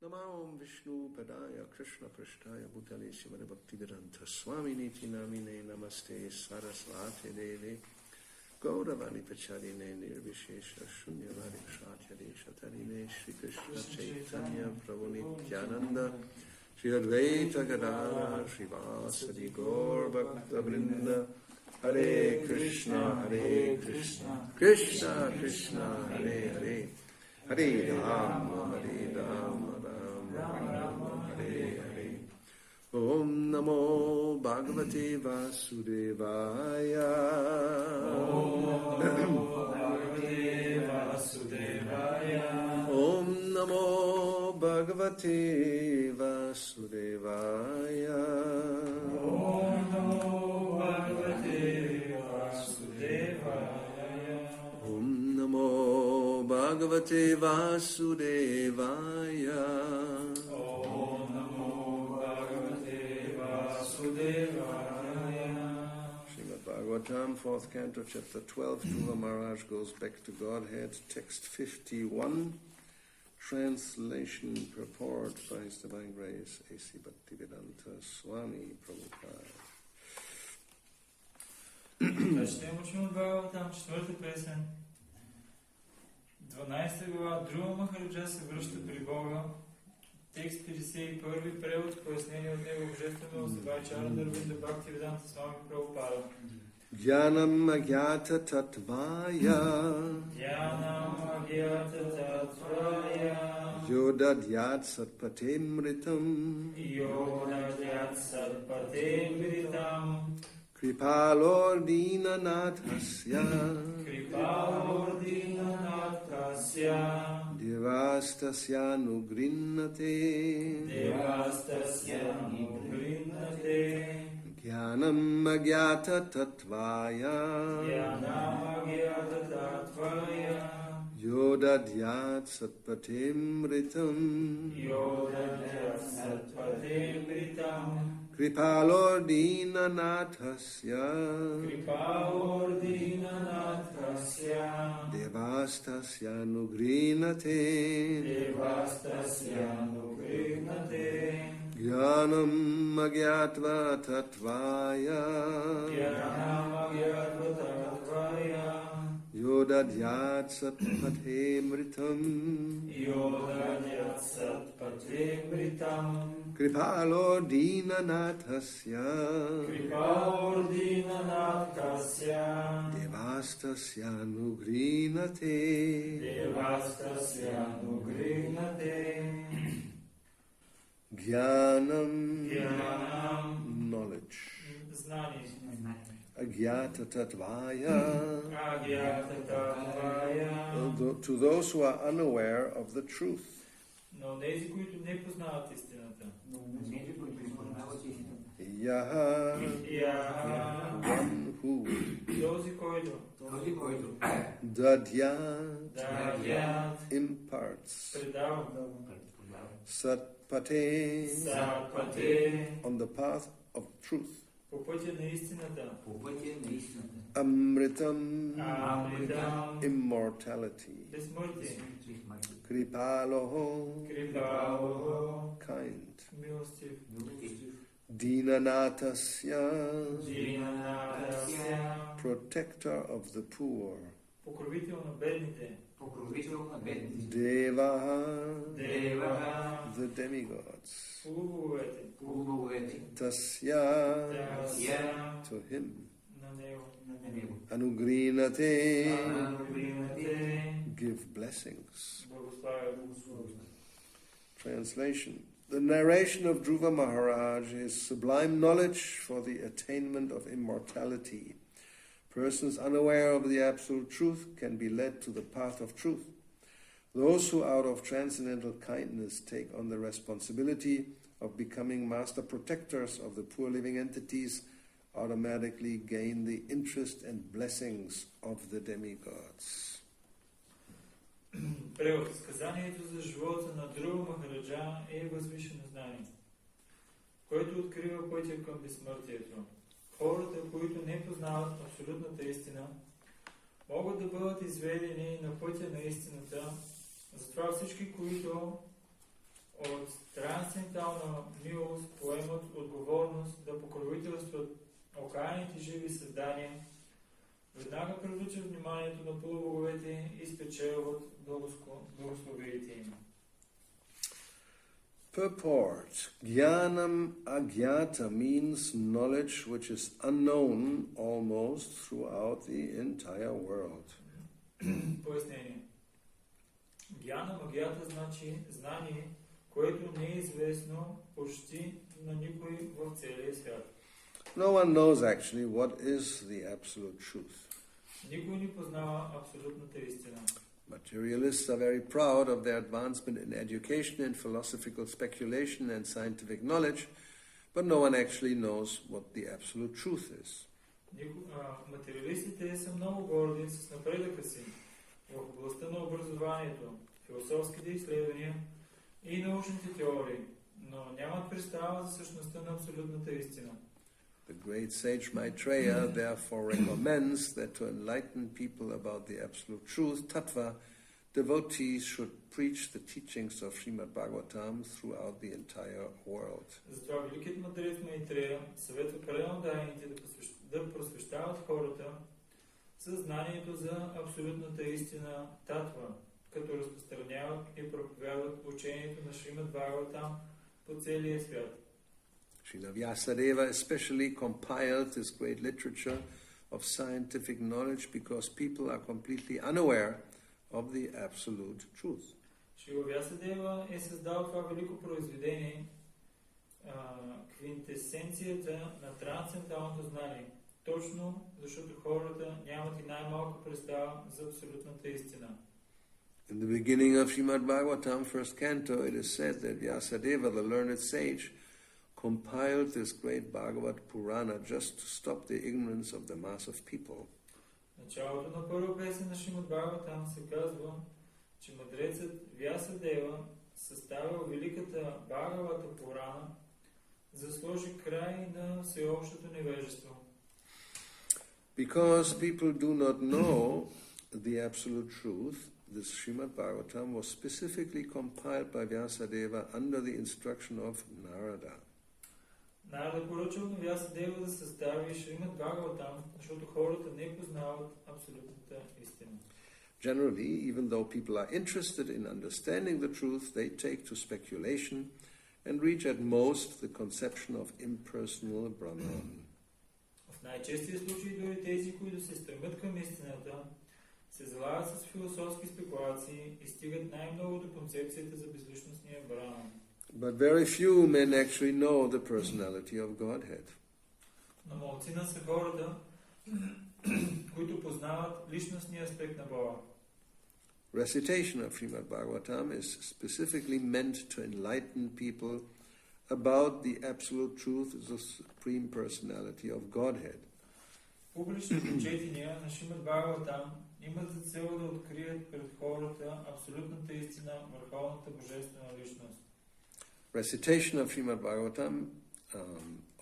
Namam Vishnu Padaya Krishna Prishtaya Bhutale Shivare Bhakti-yoga Swami Niti Namine Namaste Sarasvati Devi Gauravani Pacharine Nirvishesha Shunyavadi Shatya Shatarine Shri Krishna Chaitanya Prabhu Nityananda Shri Advaita Gadara Shri Vasadi Gaur Bhakta Vrinda Hare Krishna Krishna Krishna Hare Hare Hare Rama Rama Hare Hare Om Namo Bhagavate Vasudevaya Om Namo Bhagavate Vasudevaya Om Namo Bhagavate Vasudevaya Om Namo Bhagavate Vasudevaya Om Namo Bhagavate Vasudevaya. Srimad Bhagavatam, 4th Canto, Chapter 12, Dhruva Maharaj goes back to Godhead, text 51, translation, purport by His Divine Grace, A.C. Bhaktivedanta Swami Prabhupada. Начнем учим Бхагаватам, 4-та песен. 12 глава, Друва Махараджа се връща при Бога. Текст 51, превод, пояснение от него божествено Сабачара Дарвинда Бхакти-yoga Свами Прабхупада. Jnanam agyata tatvaya Jnanam agyata tatvaya Yodadyat satpatemritam Yodadyat satpatemritam Kripalordina nathasya Kripalordina nathasya Devastasya nugrinnate Devastasya nugrinnate Jnanam agyata tatvaya Jnanam agyata tatvaya Yodadyat satpatemritam Yodadyat satpatemritam Kripalordina nathasya Kripalordina nathasya Devastasya nugrinnate Devastasya nugrinnate Jnanam agyatva tatvaya Jnanam agyatva tatvaya Yodadyat satpatemritam Yodadyat satpatemritam Kripalordina nathasya Kripalordina nathasya Devastasya nugrinnate Devastasya nugrinnate Jnanam Jnanam knowledge Znание Agyata tatvaya Agyata tatvaya to those who are unaware of the truth. Но тези, които не познават истината. Yaha one who Този, който Dadyat imparts предава Satpate on the path of truth. по пътя на истината. Amritam Амритам immortality. безсмъртие. Kripaloho Крипалого kind. милостив. Dinanatasya Динанатасya protector of the poor. покровител на бедните. Devaha Деваха the demigods. полубоговете. Tasya Тасya to him. на него. Anugrinate Анубримате give blessings. благославя. Translation. The narration of Dhruva Maharaj is sublime knowledge for the attainment of immortality. Persons unaware of the absolute truth can be led to the path of truth. Those who out of transcendental kindness take on the responsibility of becoming master protectors of the poor living entities automatically gain the interest and blessings of the demigods. Превод. Сказанието за живота на Друва Махараджа е възвишено знание, който открива пътя към безсмъртието. Хората, които не познават абсолютната истина, могат да бъдат изведени на пътя на истината. Затова всички, които от трансцендентална милост поемат отговорност да покровителстват окаяните живи създания, веднага привличат вниманието на полубоговете и спечелват благословиите им. Purport. Jnanam agyata means knowledge which is unknown almost throughout the entire world. Пояснение. Гьянам агята значи знание, което не е известно почти на никой в целия свят. No one knows actually what is the absolute truth. Никой не познава абсолютната истина. Materialists are very proud of their advancement in education and philosophical speculation and scientific knowledge, but no one actually knows what the absolute truth is. Материалистите са много горди с напредъка си в областта на образованието, философските изследвания и научните теории, но нямат представа за същността на абсолютната истина. The great sage Maitreya therefore recommends that to enlighten people about the absolute truth, tattva, devotees should preach the teachings of Srimad Bhagavatam throughout the entire world. Затова великият мъдрец Майтрея съветва преданодайните да просвещават хората със знанието за абсолютната истина татва, като разпространяват и проповядват учението на Шримад Бхагаватам по целия свят. Srila Vyasadeva especially compiled this great literature of scientific knowledge because people are completely unaware of the absolute truth. Шрила Вясадева е създал това велико произведение, квинтесенцията на трансценденталното знание, точно защото хората нямат и най-малко представа за абсолютната истина. In the beginning of Srimad Bhagavatam, first canto, it is said that Vyasadeva, the learned sage, compiled this great Bhagavad Purana just to stop the ignorance of the mass of people. Началото на първа песен на Шримад Бхагаватам се казва, че мъдрецът Вясадева съставил великата Бхагавата Пурана, за да сложи край на всеобщото невежество. Because people do not know the absolute truth, this Srimad Bhagavatam was specifically compiled by Vyasadeva under the instruction of Narada. Нарада поръчал на Вясадева да състави Шримад Бхагаватам, защото хората не познават абсолютната истина. Generally, even though people are interested in understanding the truth, they take to speculation and reach at most the conception of impersonal Brahman. В най-честия случай дори тези, които се стремят към истината, се залагат с философски спекулации и стигат най-много до концепцията за безличностния Брахман. But very few men actually know the personality of Godhead. Но малцина са хората, които познават личностния аспект на Бога. Recitation of Srimad Bhagavatam is specifically meant to enlighten people about the absolute truth, the supreme personality of Godhead. Публичните четения на Шримад Бхагаватам имат за цел да открият пред хората абсолютната истина, върховната божествена личност. Recitation of Srimad Bhagavatam,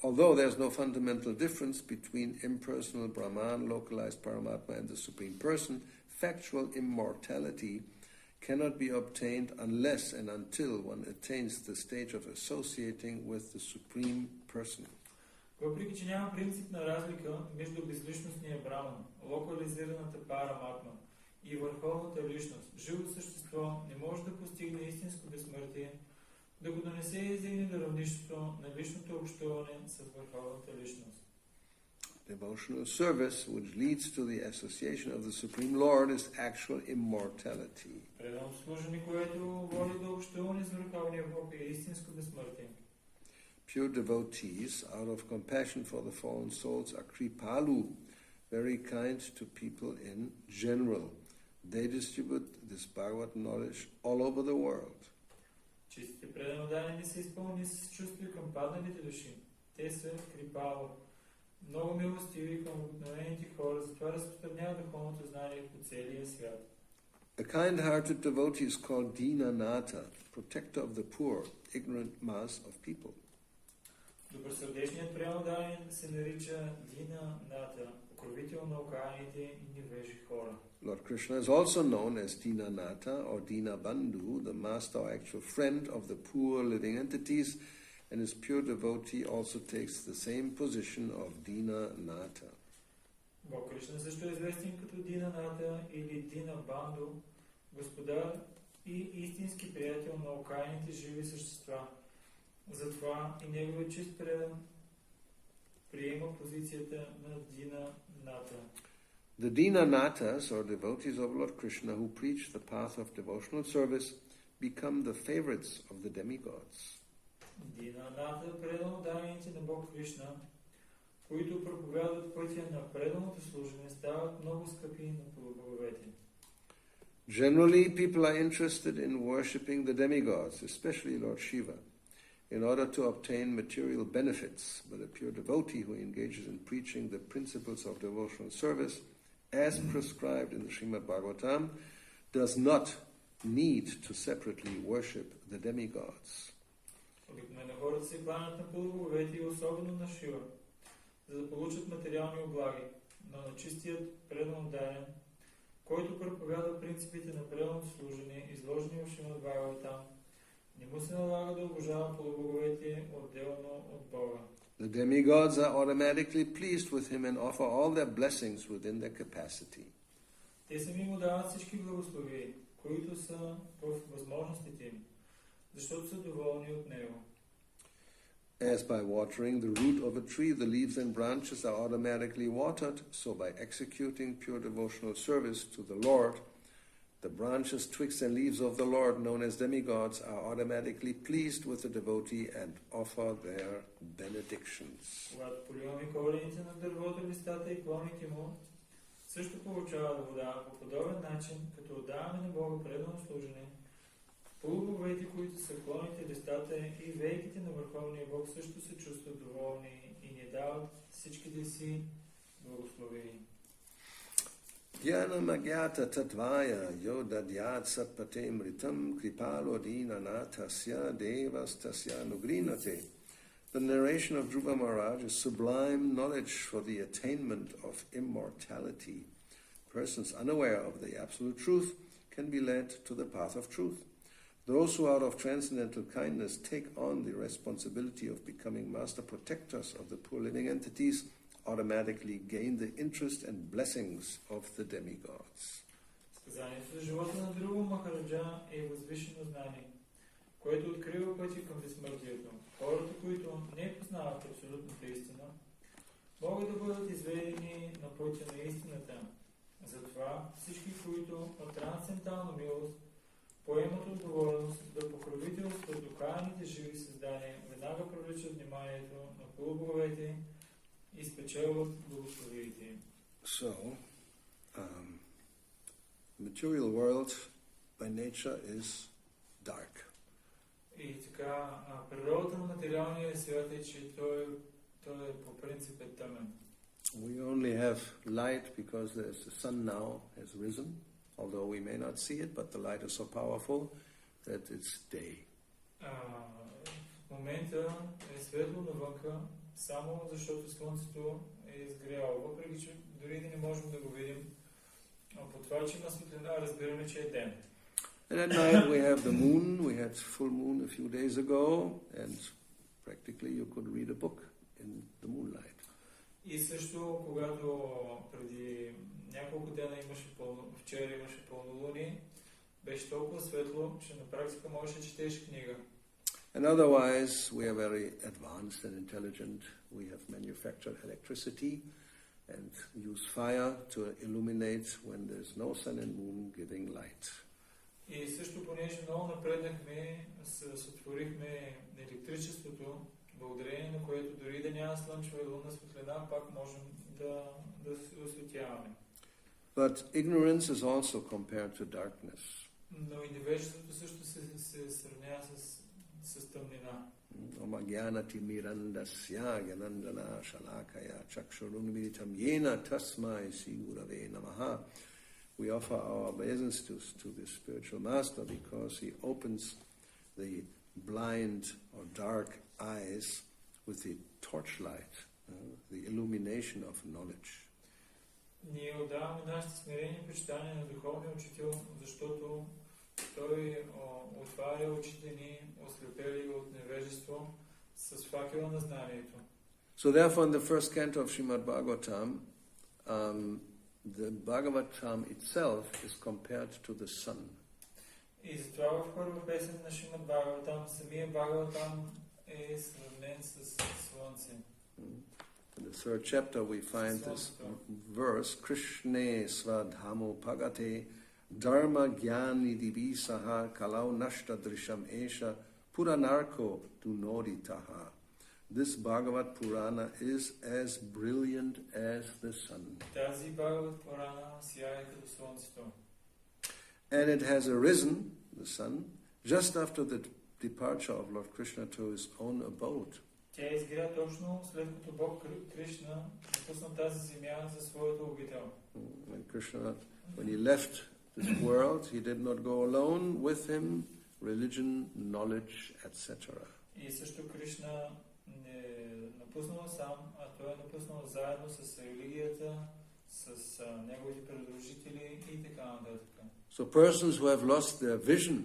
although there's no fundamental difference between impersonal Brahman, localized Paramatma, and the Supreme Person, factual immortality cannot be obtained unless and until one attains the stage of associating with the Supreme Person. Въпреки че няма принципна разлика между безличностния Браман, локализираната Параматма и върховната личност, живо същество не може да постигне истинско безсмъртие, да го донесе и издигне до равнището на личното общуване с върховната личност. Devotional service, which leads to the association of the Supreme Lord, is actual immortality. Предано служение, което води до общуване с върховния Бог, е истинско безсмъртие. Pure devotees, out of compassion for the fallen souls, are kripalu, very kind to people in general. They distribute this Bhagavad knowledge all over the world. Чистите преданодайни са изпълнени с чувство към падналите души. Те са крипало, много милостиви към обикновените хора, затова разпространяват духовното знание по целия свят. A kind-hearted devotee is called Dinanatha, protector of the poor, ignorant mass of people. Добросърдечният преданодайен се нарича Дина Ната, покровител на окаяните и невежи хора. Lord Krishna is also known as Dinanatha or Dinabandhu, the master or actual friend of the poor living entities, and his pure devotee also takes the same position of Dinanatha. Бог Кришна също е известен като Динаната или Дина Банду, господар и истински приятел на окаяните живи същества. Затова и неговият чист предан приема позицията на Динаната. The Dinanathas, or devotees of Lord Krishna who preach the path of devotional service, become the favorites of the demigods. Динаната, предан дарените на Бог Кришна, които проповядват пътя на преданото служене, стават много скъпи на полубоговете. Generally, people are interested in worshipping the demigods, especially Lord Shiva, in order to obtain material benefits, but a pure devotee who engages in preaching the principles of devotional service, as prescribed in the Srimad Bhagavatam, does not need to separately worship the demigods. Обикновено хората се кланят на полубоговете и особено на Шива, за да получат материални облаги, но на чистият предан дарен, който проповядва принципите на преданото служене, изложени в Шримад Бхагаватам, не му се налага да обожава полубоговете отделно от Бога. The demigods are automatically pleased with him and offer all their blessings within their capacity. Те сами му дават всички благослови, които са в възможностите им, защото са доволни от него. As by watering the root of a tree, the leaves and branches are automatically watered, so by executing pure devotional service to the Lord, the branches, twigs and leaves of the Lord, known as demigods, are automatically pleased with the devotee and offer their benedictions. Когато поливаме корените на дървото, листата и клоните му, също получават вода по подобен начин, като отдаваме на Бога предано служене. Полубоговете, които са клоните, листата и вейките на Върховния Бог, също се чувстват доволни и ни дават всичките си благословения. Jnanam agyata tatvaya yo dadyat satpatem ritam kripalo dinanathasya devastasya nugrinate. The narration of Dhruva Maharaj is sublime knowledge for the attainment of immortality. Persons unaware of the absolute truth can be led to the path of truth. Those who out of transcendental kindness take on the responsibility of becoming master protectors of the poor living entities automatically gain the interest and blessings of the demigods. Сказанието за живота на Dhruva Махараджа е възвишено знание, което открива пътя към безсмъртието. Хората, които не познават абсолютната истина, могат да бъдат изведени на пътя на истината. Затова всички, които от трансцендентална милост поемат отговорност да покровителстват окаяните живи създания, веднага привличат вниманието на полубоговете и спечелват благословиите им. So, material world by nature is dark. И така, природата на материалния свят е, че той по принцип е тъмен. We only have light because the sun now has risen, although we may not see it, but the light is so powerful that it's day. В момента е светло навънка, само защото Слънцето е изгряло. Въпреки че дори да не можем да го видим, по това, че има светлина, разбираме, че е ден. And at night we have the moon. We had full moon a few days ago, and practically you could read a book in the moonlight. И също, когато преди няколко дена вчера имаше пълнолуние, беше толкова светло, че на практика можеш да четеш книга. And otherwise, we are very advanced and intelligent. We have manufactured electricity and use fire to illuminate when there's no sun and moon giving light. И също, понеже много напреднахме, сътворихме електричеството, благодарение на което дори да няма слънчева и лунна светлина, пак можем да се осветяваме. But ignorance is also compared to darkness. Но и невежеството също се сравнява с тъмнина. Omagyanati mirandasya gyanandana shalakaya chakshurunmilitam yena tasmai sigurave namaha. We offer our obeisances to the spiritual master because he opens the blind or dark eyes with the torchlight, the illumination of knowledge. Ние отдаваме нашите смирени почитания на Духовния Учител, защото Той отваря очите ни, ослепели от невежество, с факела на знанието. So therefore, in the first canto of Srimad Bhagavatam, the Bhagavatam itself is compared to the sun. И затова в първа песен на Шримад Бхагаватам, самия Бхагаватам е сравнен с слънце. In the third chapter we find this verse, Krishne svadhamo pagate dharma gyani divisaha kalau nashta drisham esha puranarko dunoditaha. This Bhagavat Purana is as brilliant as the sun. Тази Бхагават Пурана сияе като слънцето. And it has arisen, the sun, just after the departure of Lord Krishna to his own abode. Тя изгря точно след като Бог Кришна напусна тази земя за своето обител. And Krishna, when he left this world, he did not go alone. With him, religion, knowledge, etc. И също Кришна не напуснал сам, а той е напуснал заедно с религията, с неговите придружители и така нататък. So persons who have lost their vision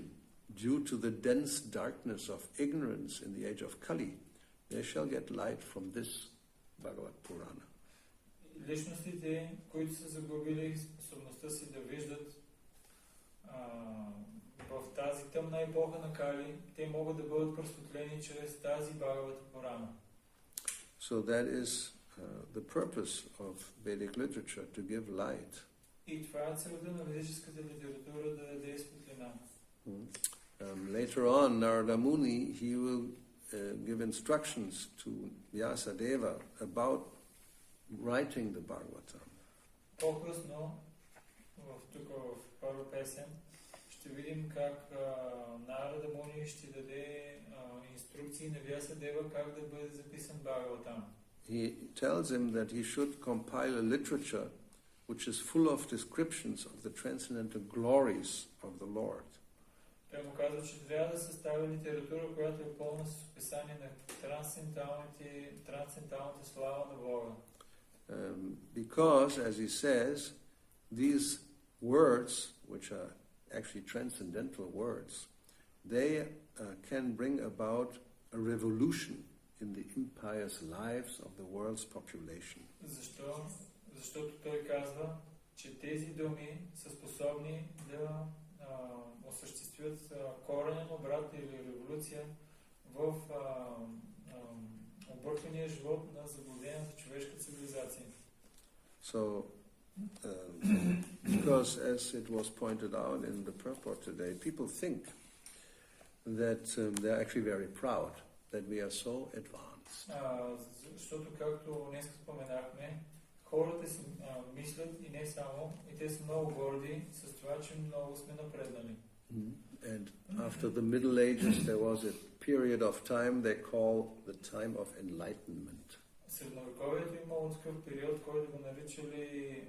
due to the dense darkness of ignorance in the age of Kali, they shall get light from this Bhagavad Purana. Личностите, които са загубили способността си да виждат в тази тъмна епоха на Кали, те могат да бъдат просветлени чрез тази Бхагавата Пурана. So that is the purpose of Vedic literature, to give light. И това е целта на ведическата литература, да даде светлина. Later on, Narada Muni, he will give instructions to Vyasadeva about writing the Bhagavatam. По-късно, тук в първа песен, ще видим как Нарада Муни ще даде инструкции на Вясадева как да бъде записан Бхагаватам. He tells him that he should compile a literature which is full of descriptions of the transcendental glories of the Lord. Той му казва, че трябва да състави литература, която е пълна с описание на трансценденталната слава на Бога. Because, as he says, these words, which are actually transcendental words, they can bring about a revolution in the impious lives of the world's population. Защо? Защото той казва, че тези думи са способни да осъществят коренен обрат или революция в обърквания живот на заблудената човешка цивилизация. So, because as it was pointed out in the purport today, people think that they're actually very proud that we are so advanced. Защото, както днес споменахме, хората си мислят и не само, и те са много горди с това, че много сме напреднали. And after the Middle Ages, there was a period of time they call the time of enlightenment. Средновековието имало такъв период, който го наричали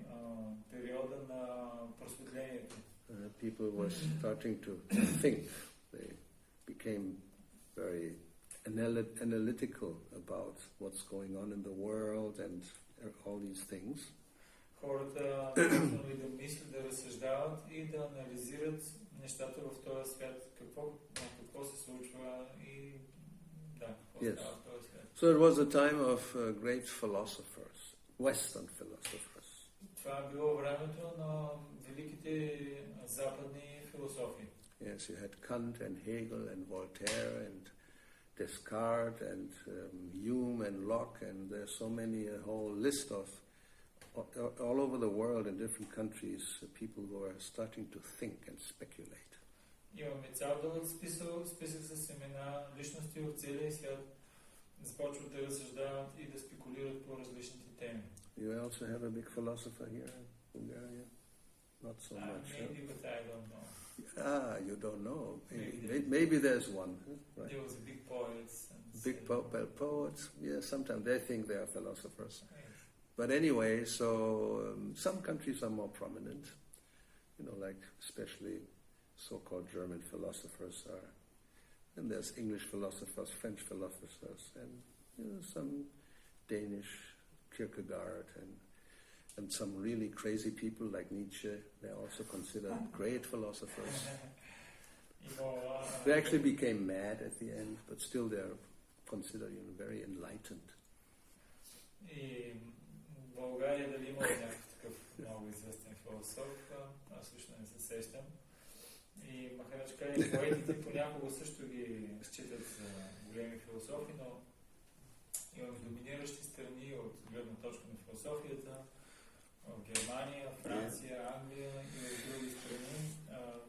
периода на просветлението. People were starting to think. They became very analytical about what's going on in the world and all these things. Хората почнали да мислят, да разсъждават и да анализират нещата в този свят, какво се случва и какво става в този свят. So it was a time of great philosophers, Western philosophers. Това е било времето на великите западни философи. Yes, you had Kant and Hegel and Voltaire and Descartes and Hume and Locke, and there's so many, a whole list of all over the world in different countries, people who are starting to think and speculate. Имаме цял дълъг списък с имена, личности от целия свят, започват да разсъждават и да спекулират по различните теми. You also have a big philosopher here in Bulgaria? Not so much. Maybe, but I don't know. You don't know. Maybe there's one. Right? There was big poets. Big poets. Yeah, sometimes they think they are philosophers. Yes. But anyway, so some countries are more prominent. Like especially so-called German philosophers are. And there's English philosophers, French philosophers, and some Danish Kierkegaard. And And some really crazy people like Nietzsche, they're also considered great philosophers. They actually became mad at the end, but still they're considered very enlightened. И в България дали има някакъв такъв много известен философ, аз лично не се сещам. И Махарадж и поетите понякога също ги считат за големи философи, но имаме доминиращи страни от гледна точка на философията в Германия, Франция, Англия и в други страни.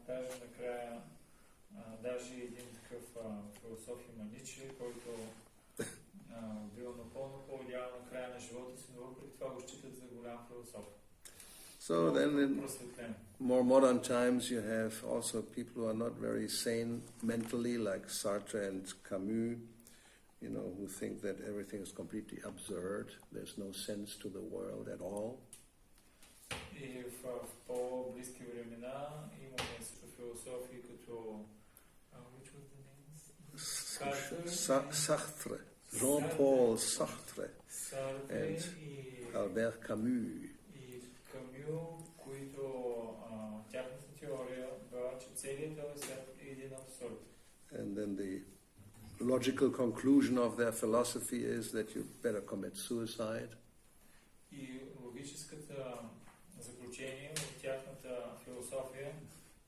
Даже накрая даже един такъв философ има Ницше, който бил напълно по-идеал на края на живота си, но въпреки това го считат за голям философ. So then in more modern times you have also people who are not very sane mentally, like Sartre and Camus, who think that everything is completely absurd. There's no sense to the world at all. И в по-близки времена имаме също философии като which was the name? Sartre. Jean-Paul Sartre and Albert Camus. И Камю, които тяхната теория била, че целият този свят е един абсурд. And then the logical conclusion of their philosophy is that you better commit suicide. И логическата заключение от тяхната философия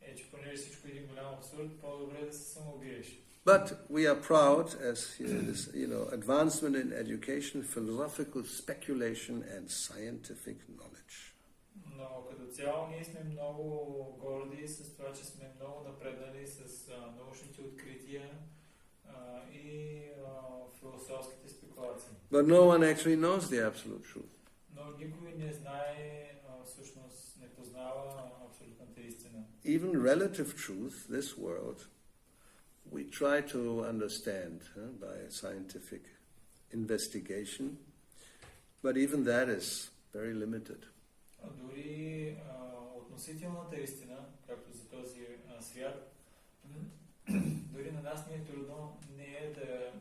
е, че понеже всичко е един голям абсурд, по-добре да се самоубиеш. But we are proud as this, advancement in education, philosophical speculation and scientific knowledge. Но като цяло ние сме много горди с това, че сме много напреднали с научните открития и философските спекулации. But no one actually knows the absolute truth. Но никой не знае, всъщност не познава абсолютната истина. Even relative truth, this world, we try to understand by scientific investigation, but even that is very limited. Дори относителната истина, както за този свят, дори на нас не е трудно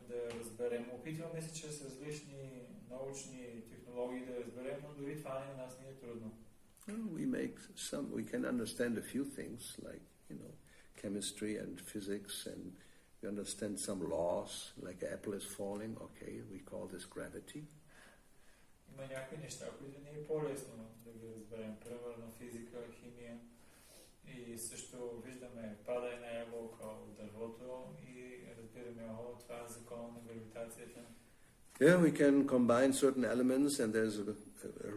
да разберем. Опитваме се чрез различни научни технологии да разберем, но дори това на нас не е трудно. We can understand a few things like, chemistry and physics, and we understand some laws, like an apple is falling, okay, we call this gravity. Има някои неща, които не е по-лесно да ги разберем, примерно физика, химия, и също виждаме падане на ябълка от дървото и разбираме, това е закон на гравитацията. Yeah, we can combine certain elements and there's a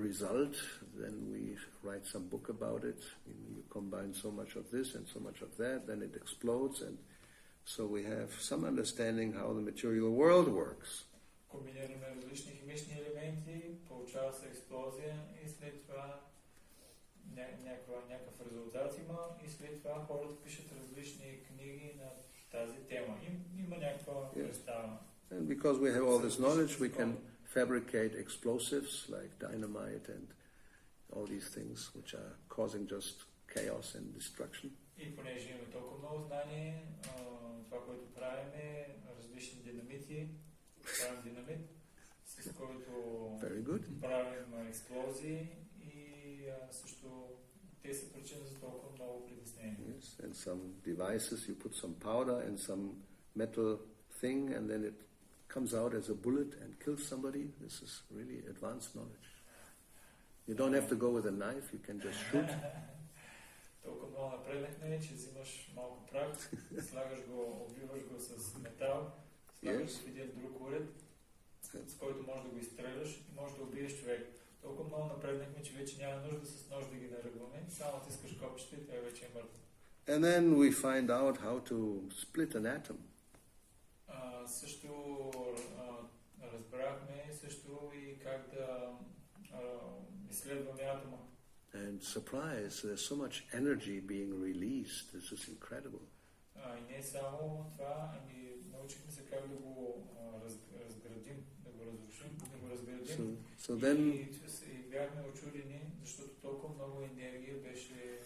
result. Then we write some book about it. You combine so much of this and so much of that, then it explodes, and so we have some understanding how the material world works. Комбинираме различни химични елементи, получава се експлозия и след това някакъв резултат има и след това хората пишат различни книги на тази тема. Има някаква представа. And because we have all this knowledge, we can fabricate explosives like dynamite and all these things which are causing just chaos and destruction. И понеже имаме толкова много знание, това, което правим е различни динамити, правим динамит, с който правим експлозии и също те са причина за толкова много притеснения. Yes, and some devices, you put some powder in some metal thing and then it comes out as a bullet and kills somebody. This is really advanced knowledge. You don't have to go with a knife, you can just shoot. Толкова много напреднахме, че взимаш малко прах, слагаш го, обвиваш го с метал, слагаш в един друг уред, с който можеш да го изстреляш и можеш да убиеш човек. Толкова много напреднахме, че вече няма нужда с нож да ги наръгваме, само тискаш копчета и той вече е мъртъв. And then we find out how to split an atom. Също разбрахме също и как да изследваме атома. And surprise, there's so much energy being released. This is incredible. И не само това, ами научихме се как да го разградим, да го разрушим, да го разградим. И бяхме очудени, защото толкова много енергия беше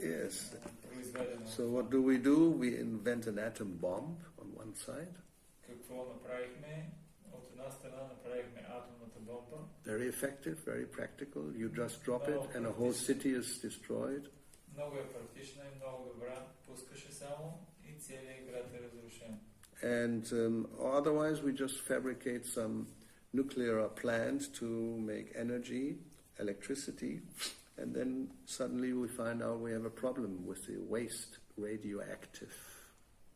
произведена. So what do? We invent an atom bomb on one side. Какво направихме? От една страна направихме атомната бомба. Very effective, very practical. You just drop it and a whole city is destroyed. Много е практична и много добра. Пускаше само и целият град е разрушен. And otherwise we just fabricate some nuclear plant to make energy, electricity, and then suddenly we find out we have a problem with the waste, radioactive.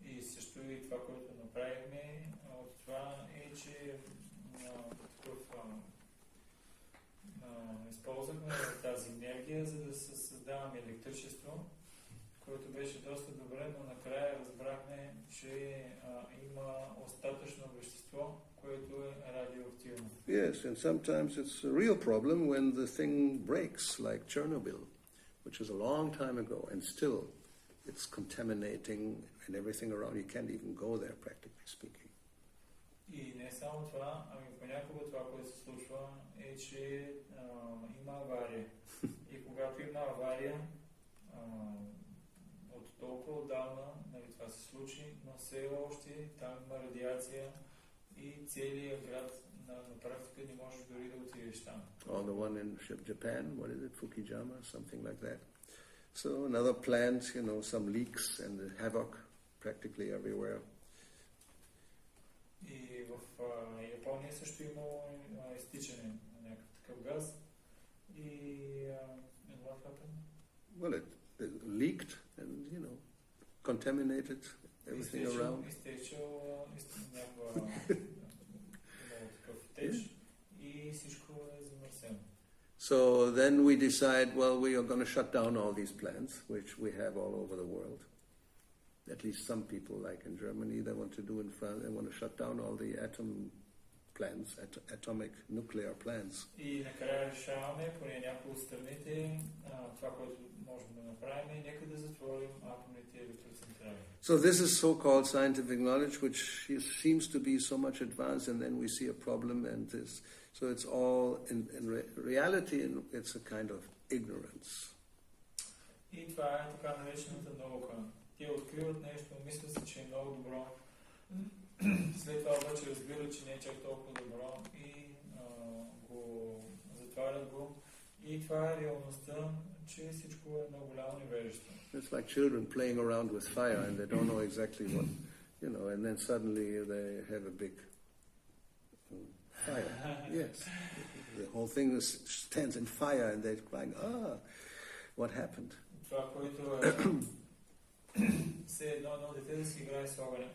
И също и това, което направихме от това е, че използвахме тази енергия, за да създаваме електричество, което беше доста добре, но накрая разбрахме, че има остатъчно вещество, което е радиоактивно. Yes, and sometimes it's a real problem when the thing breaks, like Chernobyl, which is a long time ago, and still it's contaminating and everything around. You can't even go there, practically speaking. И не само това, ами понякога това, което се случва, е, че има авария. И когато има авария, от толкова отдавна, нали, това се случи, но все още там има радиация и целият град на практика не можеш дори да отидеш там. Or the one in Japan, what is it, Fukushima, something like that. So another plant, some leaks and the havoc practically everywhere. И в Япония също имало изтичане на някакъв такъв газ. И and what happened? Well, it leaked and, contaminated everything around. Изтечал някаква такъв теч и всичко е замърсено. So then we decide, well, we are going to shut down all these plants, which we have all over the world. At least some people, like in Germany, they want to do in France, they want to shut down all the atom plants, atomic nuclear plants. И накрая решаваме, поне някои от страните, това, което можем да направим, е нека да затворим атомните електроцентрали. So this is so-called scientific knowledge, which seems to be so much advanced, and then we see a problem, and this. So it's all, in reality, it's a kind of ignorance. И това е така наречената наука. Те откриват нещо, мислят си, че е много добро. След това обаче разбират, че не е чак толкова добро и го затварят го. И това е реалността, че всичко е много голямо невежество. It's like children playing around with fire and they don't know exactly what, and then suddenly they have a big fire. Yes. The whole thing stands in fire and they're crying, what happened? Това, което все едно дете да си играе с огъня.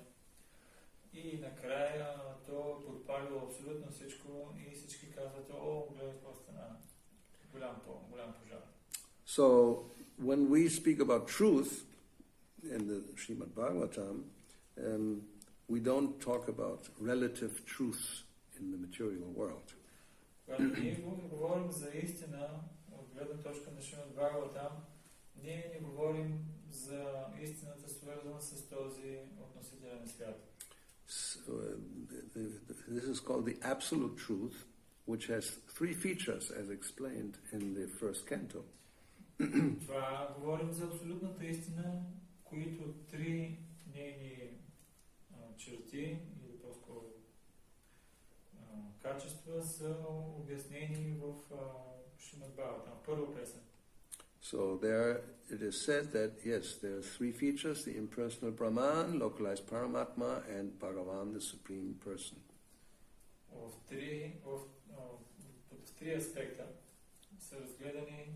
И накрая то подпалило абсолютно всичко и всички казват, гледай какво стана. Голям пожар. So, when we speak about truth in the Srimad Bhagavatam, we don't talk about relative truth in the material world. Когато ние говорим за истина, от гледна точка на Шримад Бхагаватам, ние не говорим за истината, свързана с този относителен свят. So, this is called the absolute truth, which has three features, as explained in the first canto. Това говорим за абсолютната истина, които три нейни черти, или по-скоро качества, са обяснени в Шримад Бхагаватам, първа песен. So there it is said that, yes, there are three features, the impersonal Brahman, localized Paramatma, and Bhagavan, the Supreme Person. В три аспекта са разгледани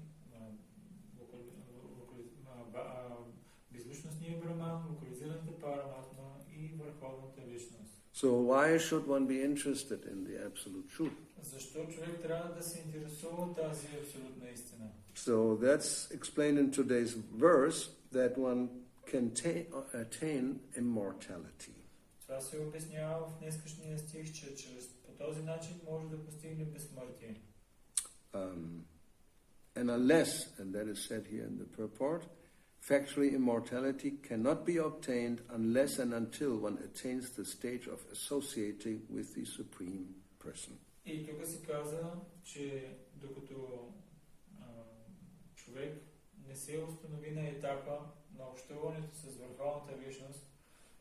безличностния Браман, локализираната Параматма и върховната личност. So why should one be interested in the absolute truth? Защо човек трябва да се интересува от тази абсолютна истина? So that's explained in today's verse that one can attain immortality. Това се обяснява в днескашния стих, че по този начин може да постигне безсмъртие. And unless, and that is said here in the purport, factually immortality cannot be obtained unless and until one attains the stage of associating with the Supreme Person. И тук се каза, че докато човек не се установи на етапа на общуването с върховната личност,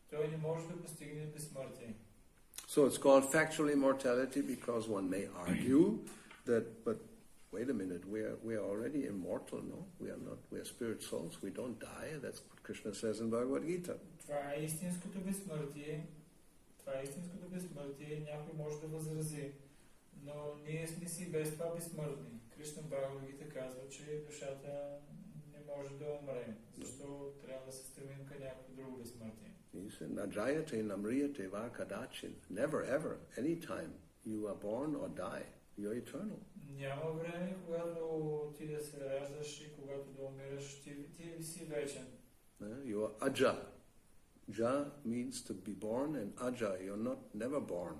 той не може да постигне безсмъртие. So it's called factual immortality because one may argue that, but wait a minute, we are already immortal, no? We are spirit souls, we don't die. That's what Krishna says in Bhagavad Gita. Това е истинското безсмъртие. Някой може да възрази. Но ние сме си без това безсмъртни. Кришна Бхагавад Гита казва, че душата не може да умре. Защо трябва да се стремим към някакво друго безсмъртие? Najayate namriyate va kadachin. Never ever, anytime you are born or die, you are eternal. Няма време, когато ти да се раждаш и когато да умираш, ти си вечен. You are aja. Ja means to be born, and aja, you're not never born.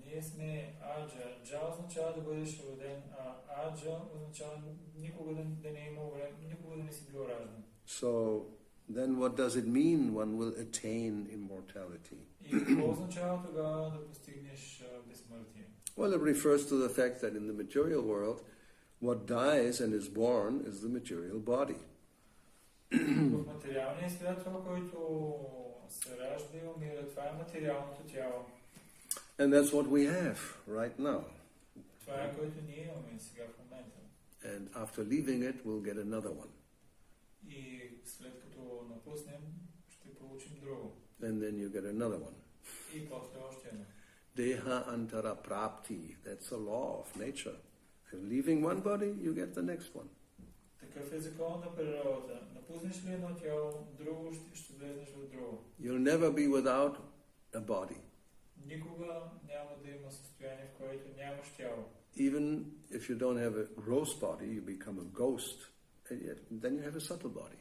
Ние сме аджа. Джа означава да бъдеш роден, а аджа означава никога да не има време, никога да не си бил раждан. So then what does it mean one will attain immortality? И какво означава тогава да постигнеш безсмъртие? Well, it refers to the fact that in the material world, what dies and is born is the material body. В материалния свят това, който се ражда и умира, това е материалното тяло. And that's what we have right now. Това е което ние имаме сега в момента. And after leaving it, we'll get another one. И след като напуснем, ще получим друго. And then you get another one. И после още едно. Deha antara prapti. That's a law of nature. And leaving one body, you get the next one. Такъв е закон на природата. Напуснеш ли едно тяло, друго ще влезнеш в друго. You'll never be without a body. Никога няма да има състояние, в което нямаш тяло. Even if you don't have a gross body, you become a ghost. And yet, then you have a subtle body.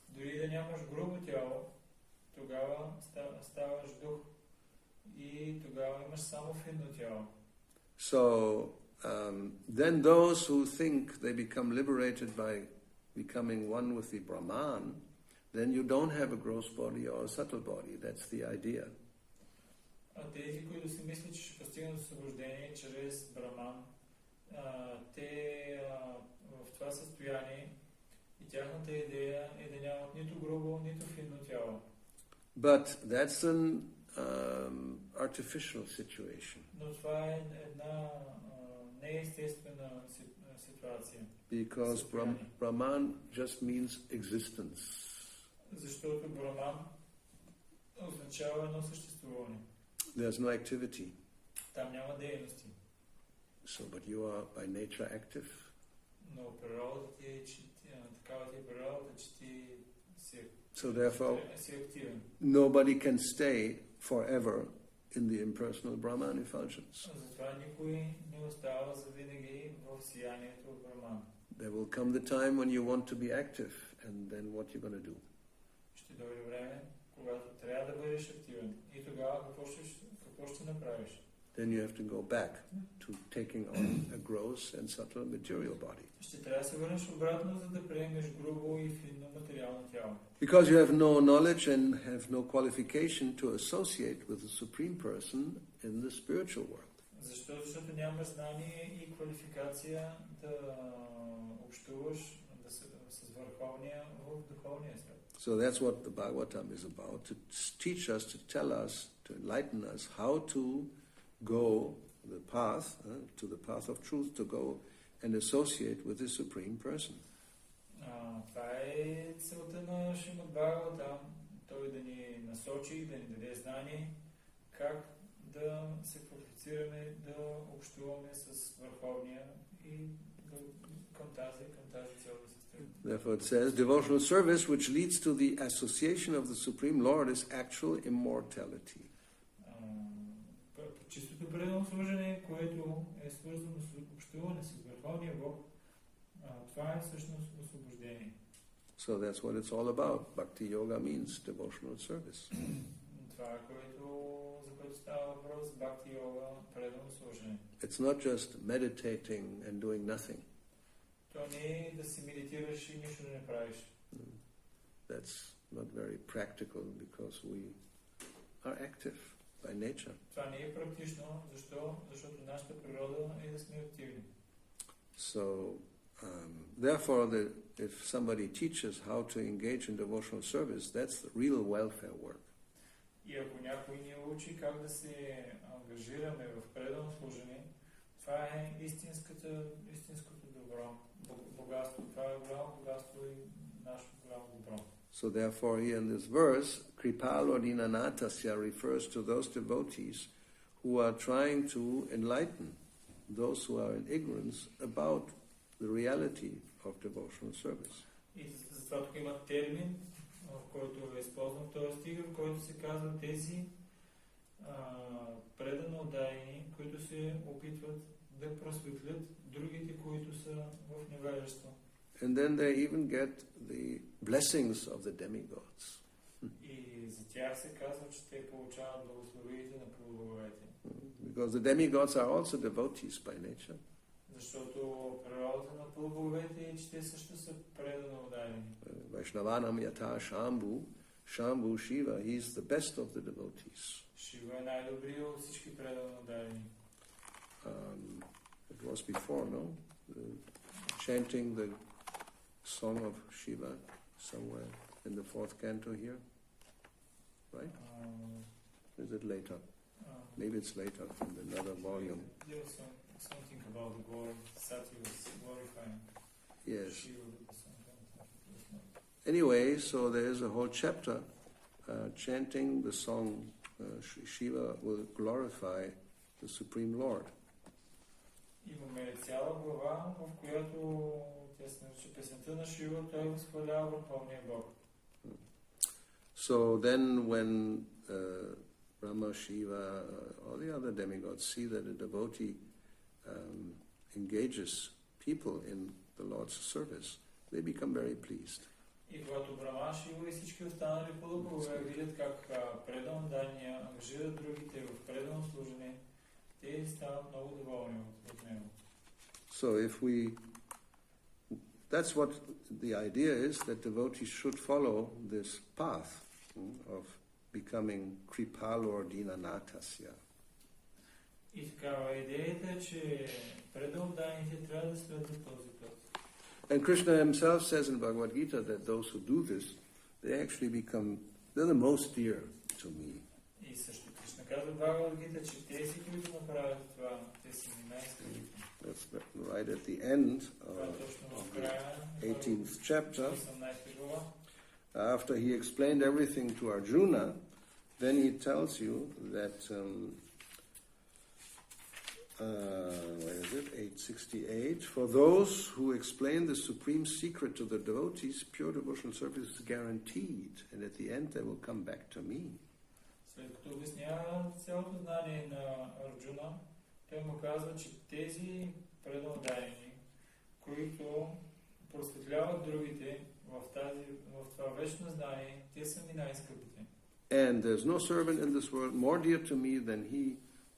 Дори да нямаш грубо тяло, тогава ставаш дух. И тогава имаш само финно тяло. So, then those who think they become liberated by becoming one with the Brahman, then you don't have a gross body or a subtle body. That's the idea. Тези, които си мислят, че ще постигнат освобождение чрез Браман, те в това състояние и тяхната идея е да нямат нито грубо, нито финно тяло. But that's an artificial situation. Но това е една неестествена ситуация. Because Brahman just means existence. Защото Браман означава едно съществуване. There's no activity. Там няма дейности. So, but you are by nature active. Но природата ти е, такава ти е природата, че ти си активен. Nobody can stay forever in the impersonal Brahman effulgence. Затова никой не остава завинаги в сиянието от Браман. There will come the time when you want to be active, and then what you're going to do? Ще дойде време, когато трябва да бъдеш активен. И тогава какво ще направиш? Then you have to go back to taking on a gross and subtle material body. Ще трябва да се върнеш обратно, за да приемеш грубо и финно материално тяло. Because you have no knowledge and have no qualification to associate with the Supreme Person in the spiritual world. Защото нямаш знание и квалификация да общуваш с върховния в духовния свят. So that's what the Bhagavatam is about, to teach us, to tell us, to enlighten us how to go the path, to the path of truth, to go and associate with the Supreme Person. Това е целта на Шримад Бхагаватам, той да ни насочи, да ни даде знание, как да се квалифицираме, да общуваме с върховния и към тази цел да се стремим. Therefore it says, devotional service which leads to the association of the Supreme Lord is actual immortality. Чистото преданно служение, което е свързано с общуване с Върховния Бог, това е всъщност освобождение. So that's what it's all about. Bhakti-yoga means devotional service. Това е за което става въпрос, Bhakti-yoga, преданно служение. It's not just meditating and doing nothing. То не е да си медитираш и нищо да не правиш. That's not very practical because we are active by nature. Това не е практично, защото нашата природа е да сме активни. So, therefore, if somebody teaches how to engage in devotional service, that's the real welfare work. И ако някой ни учи как да се ангажираме в предано служение, това е истинското добро, богатство. Това е голямо богатство и нашето голямо добро. So therefore here in this verse, Kripalo Dinanatasya refers to those devotees who are trying to enlighten those who are in ignorance about the reality of devotional service. И затова тук има термин, който е използван в този стих, в който се казва тези предано отдайни, които се опитват да просветлят другите, които са в невежество. And then they even get the blessings of the demigods. И за тях се казва, че те получават благословиите на полубоговете. Because the demigods are also devotees by nature. Защото природата на полубоговете е, че те също са предано отдайни. Vaishnavanam yata Shambhu, Shambhu Shiva, he is the best of the devotees. Шива е най-добрият от всички предано отдайни. It was before, no? Chanting the song of Shiva somewhere in the fourth canto here, right? Is it later? Maybe it's later in another volume. There was something about the glory. Sati was glorifying. Yes. Shiva. Anyway, so there is a whole chapter chanting the song Shiva will glorify the Supreme Lord. Имаме цяла глава, в която тя се нарича песента на Шива, той възхвалява Върховния Бог. So then when Brahma, Shiva, all the other demigods see that a devotee engages people in the Lord's service, they become very pleased. И когато Брахма, Шива и всички останали полубогове видят как предано дания ангажират другите в предано служение, те стават много доволни от него. So if that's what the idea is, that devotees should follow this path of becoming Kripalo or Dinanatasya. И такава идеята е, че предано даните трябва да следват този път. And Krishna himself says in Bhagavad Gita that those who do this, they actually they're the most dear to me. И също Кришна казва в Бхагавад Гита, че тези, които направят това, те са ми най-скъпите. That's right at the end of the 18th chapter. After he explained everything to Arjuna, then he tells you that, where is it? 868. For those who explain the supreme secret to the devotees, pure devotional service is guaranteed, and at the end they will come back to me. След като обяснява цялото знание на Арджуна, той му казва, че тези преднодайни, които просветляват другите в това вечно знание, те са ми най-скъпите. And there's no servant in this world more dear to me than he,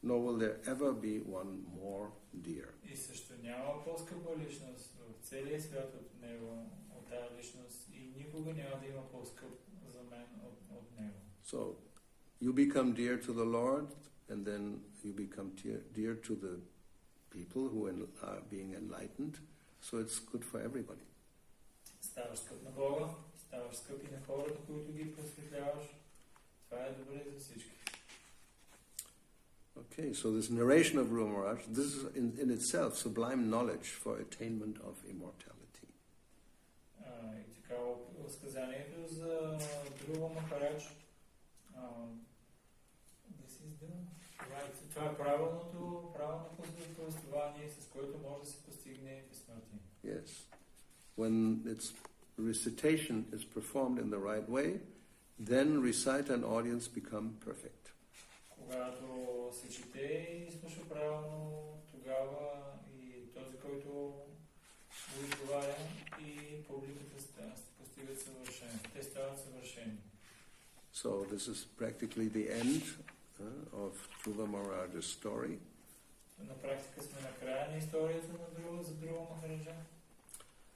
nor will there ever be one more dear. И също няма по-скъпа личност в целия свят от него, от тази личност, и никога няма да има по-скъп за мен от него. So, you become dear to the Lord, and then you become dear to the people who are being enlightened, so it's good for everybody. Ставаш скъп на Бога, ставаш скъп и на хората, които ги просветляваш. Това е добре за всички. Okay, so this narration of Dhruva Maharaj, this is in itself sublime knowledge for attainment of immortality. И така, сказанието за Dhruva Maharaj, това е правилното повествование, с което може да се постигне безсмъртие. Yes. When its recitation is performed in the right way, then reciter and audience become perfect. Когато се чете и слуша правилно, тогава и този, който го изговаря, и публиката постигат съвършени. Те стават съвършени. So this is practically the end of Dhruva Maharaj's story. На практика сме на края на историята на Dhruva Maharaj.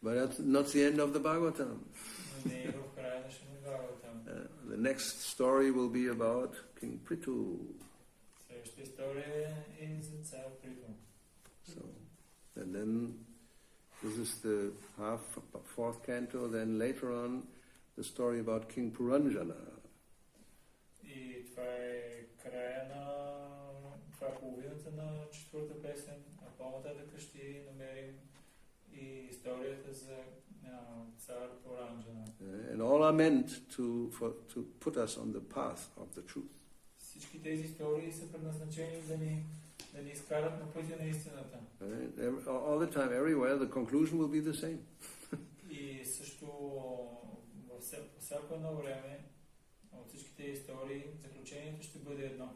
But that's not the end of the Bhagavatam. Не е в края на Шримад Бхагаватам. The next story will be about King Prithu. Следващата история е за цар Приту. So, and then this is the fourth canto. Then later on, the story about King Puranjana. И това половината на четвърта песен, а по-нататък ще намерим и историята за цар Оранджана. And all are meant to put us on the path of the truth. Всички тези истории са предназначени да ни изкарат на пътя на истината. All the time, everywhere, the conclusion will be the same. И също във всяко едно време от всичките истории заключението ще бъде едно.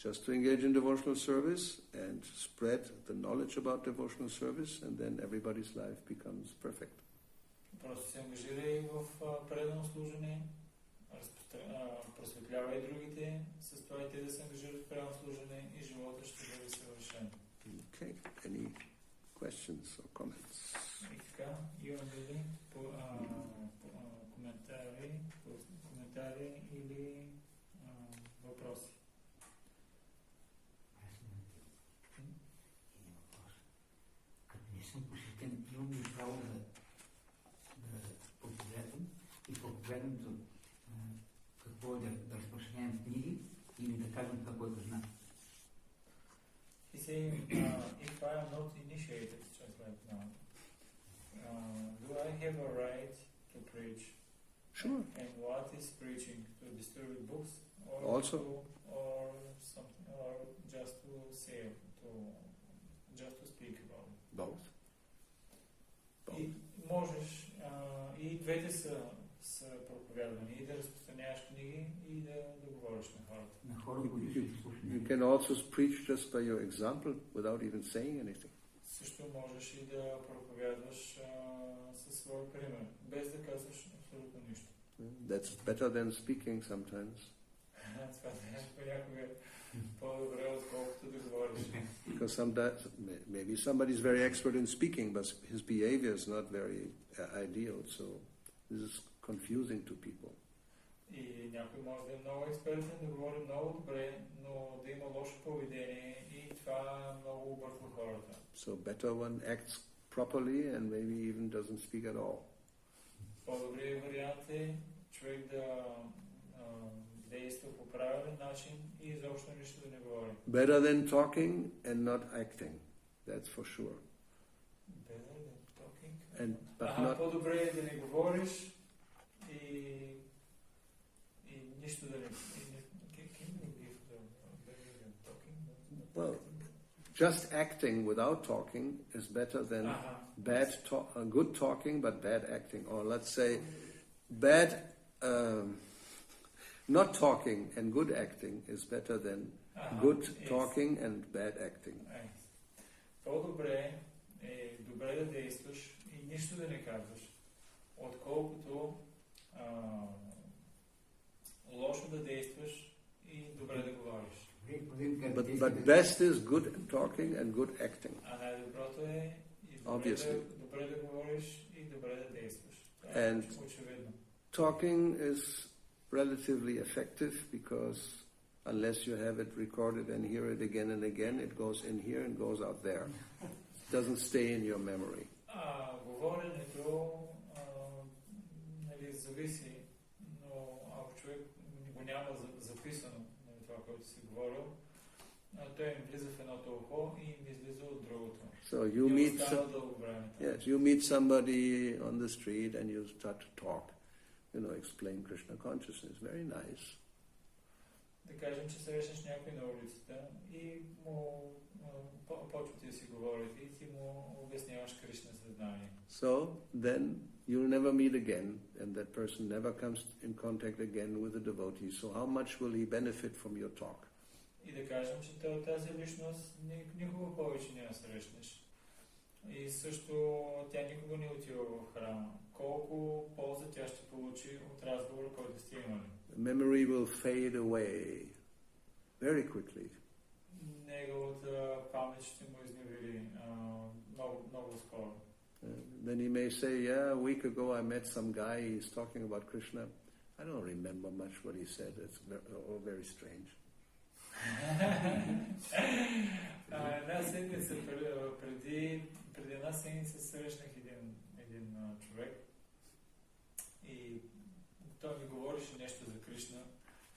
Just to engage in devotional service and spread the knowledge about devotional service, and then everybody's life becomes perfect. Просто се ангажирай в предано служене, просветлявай другите, с това и те да се ангажират в предано служене и живота ще бъде съвършен. Okay, any questions or comments? И така, имаме ли коментари или въпроси? Съм посетен, имам ли право да проповядвам и проповядването какво е да разпространявам книги или да кажем това, което знам. He saying, if I am not initiated just right now, do I have a right to preach? Sure. And what is preaching? To distribute books, or Also. or something, or just to say, just to speak about it? Both. И можеш, и двете са проповядвани, и да разпространяваш книги, и да говориш на хората. На хора, които ще слушат. You can also preach just by your example without even saying anything. Също можеш и да проповядваш със свой пример, без да казваш абсолютно нищо. That's better than speaking sometimes. Това понякога по-добре, отколкото да говориш. Because sometimes, maybe somebody is very expert in speaking, but his behavior is not very ideal, so this is confusing to people. И някой може да е много експертен, да говори много добре, но да има лошо поведение и това много обърква хората. So better one acts properly and maybe even doesn't speak at all. По-добрият вариант е човек да действа по правилен начин и изобщо нищо да не говори. Better than talking and not acting. That's for sure. Better than talking. But not. По-добре е да не говориш и нищо да не. Well, just acting without talking is better than good talking but bad acting. Or let's say, not talking and good acting is better than good talking and bad acting. По-добре е добре да действаш и нищо да не казваш, отколкото лошо да действаш и добре да говориш. But best is good talking and good acting. А най-доброто е и добре да говориш и добре да действаш. And talking is relatively effective because unless you have it recorded and hear it again and again, it goes in here and goes out there. It doesn't stay in your memory. Говоренето зависи, но ако човек го няма записано това, което си говорил, той им влиза в едното ухо и им излиза от другото. So you meet somebody on the street and you start to talk. Explain Krishna consciousness. Very nice. Да кажем, че срещнеш някой на улицата и му почвате да си говорите и ти му обясняваш Кришна съзнание. So then you'll never meet again and that person never comes in contact again with the devotee. So how much will he benefit from your talk? И да кажем, че тази личност никога повече няма срещнеш. И също тя никога не отива в храма. Колко полза тя ще получи от разговора, който сте имали? Memory will fade away very quickly. Неговата памет ще му изневери много скоро. Then he may say, a week ago I met some guy, he's talking about Krishna. I don't remember much what he said. It's all very strange. Преди една седмица срещнах един човек и той ми говореше нещо за Кришна,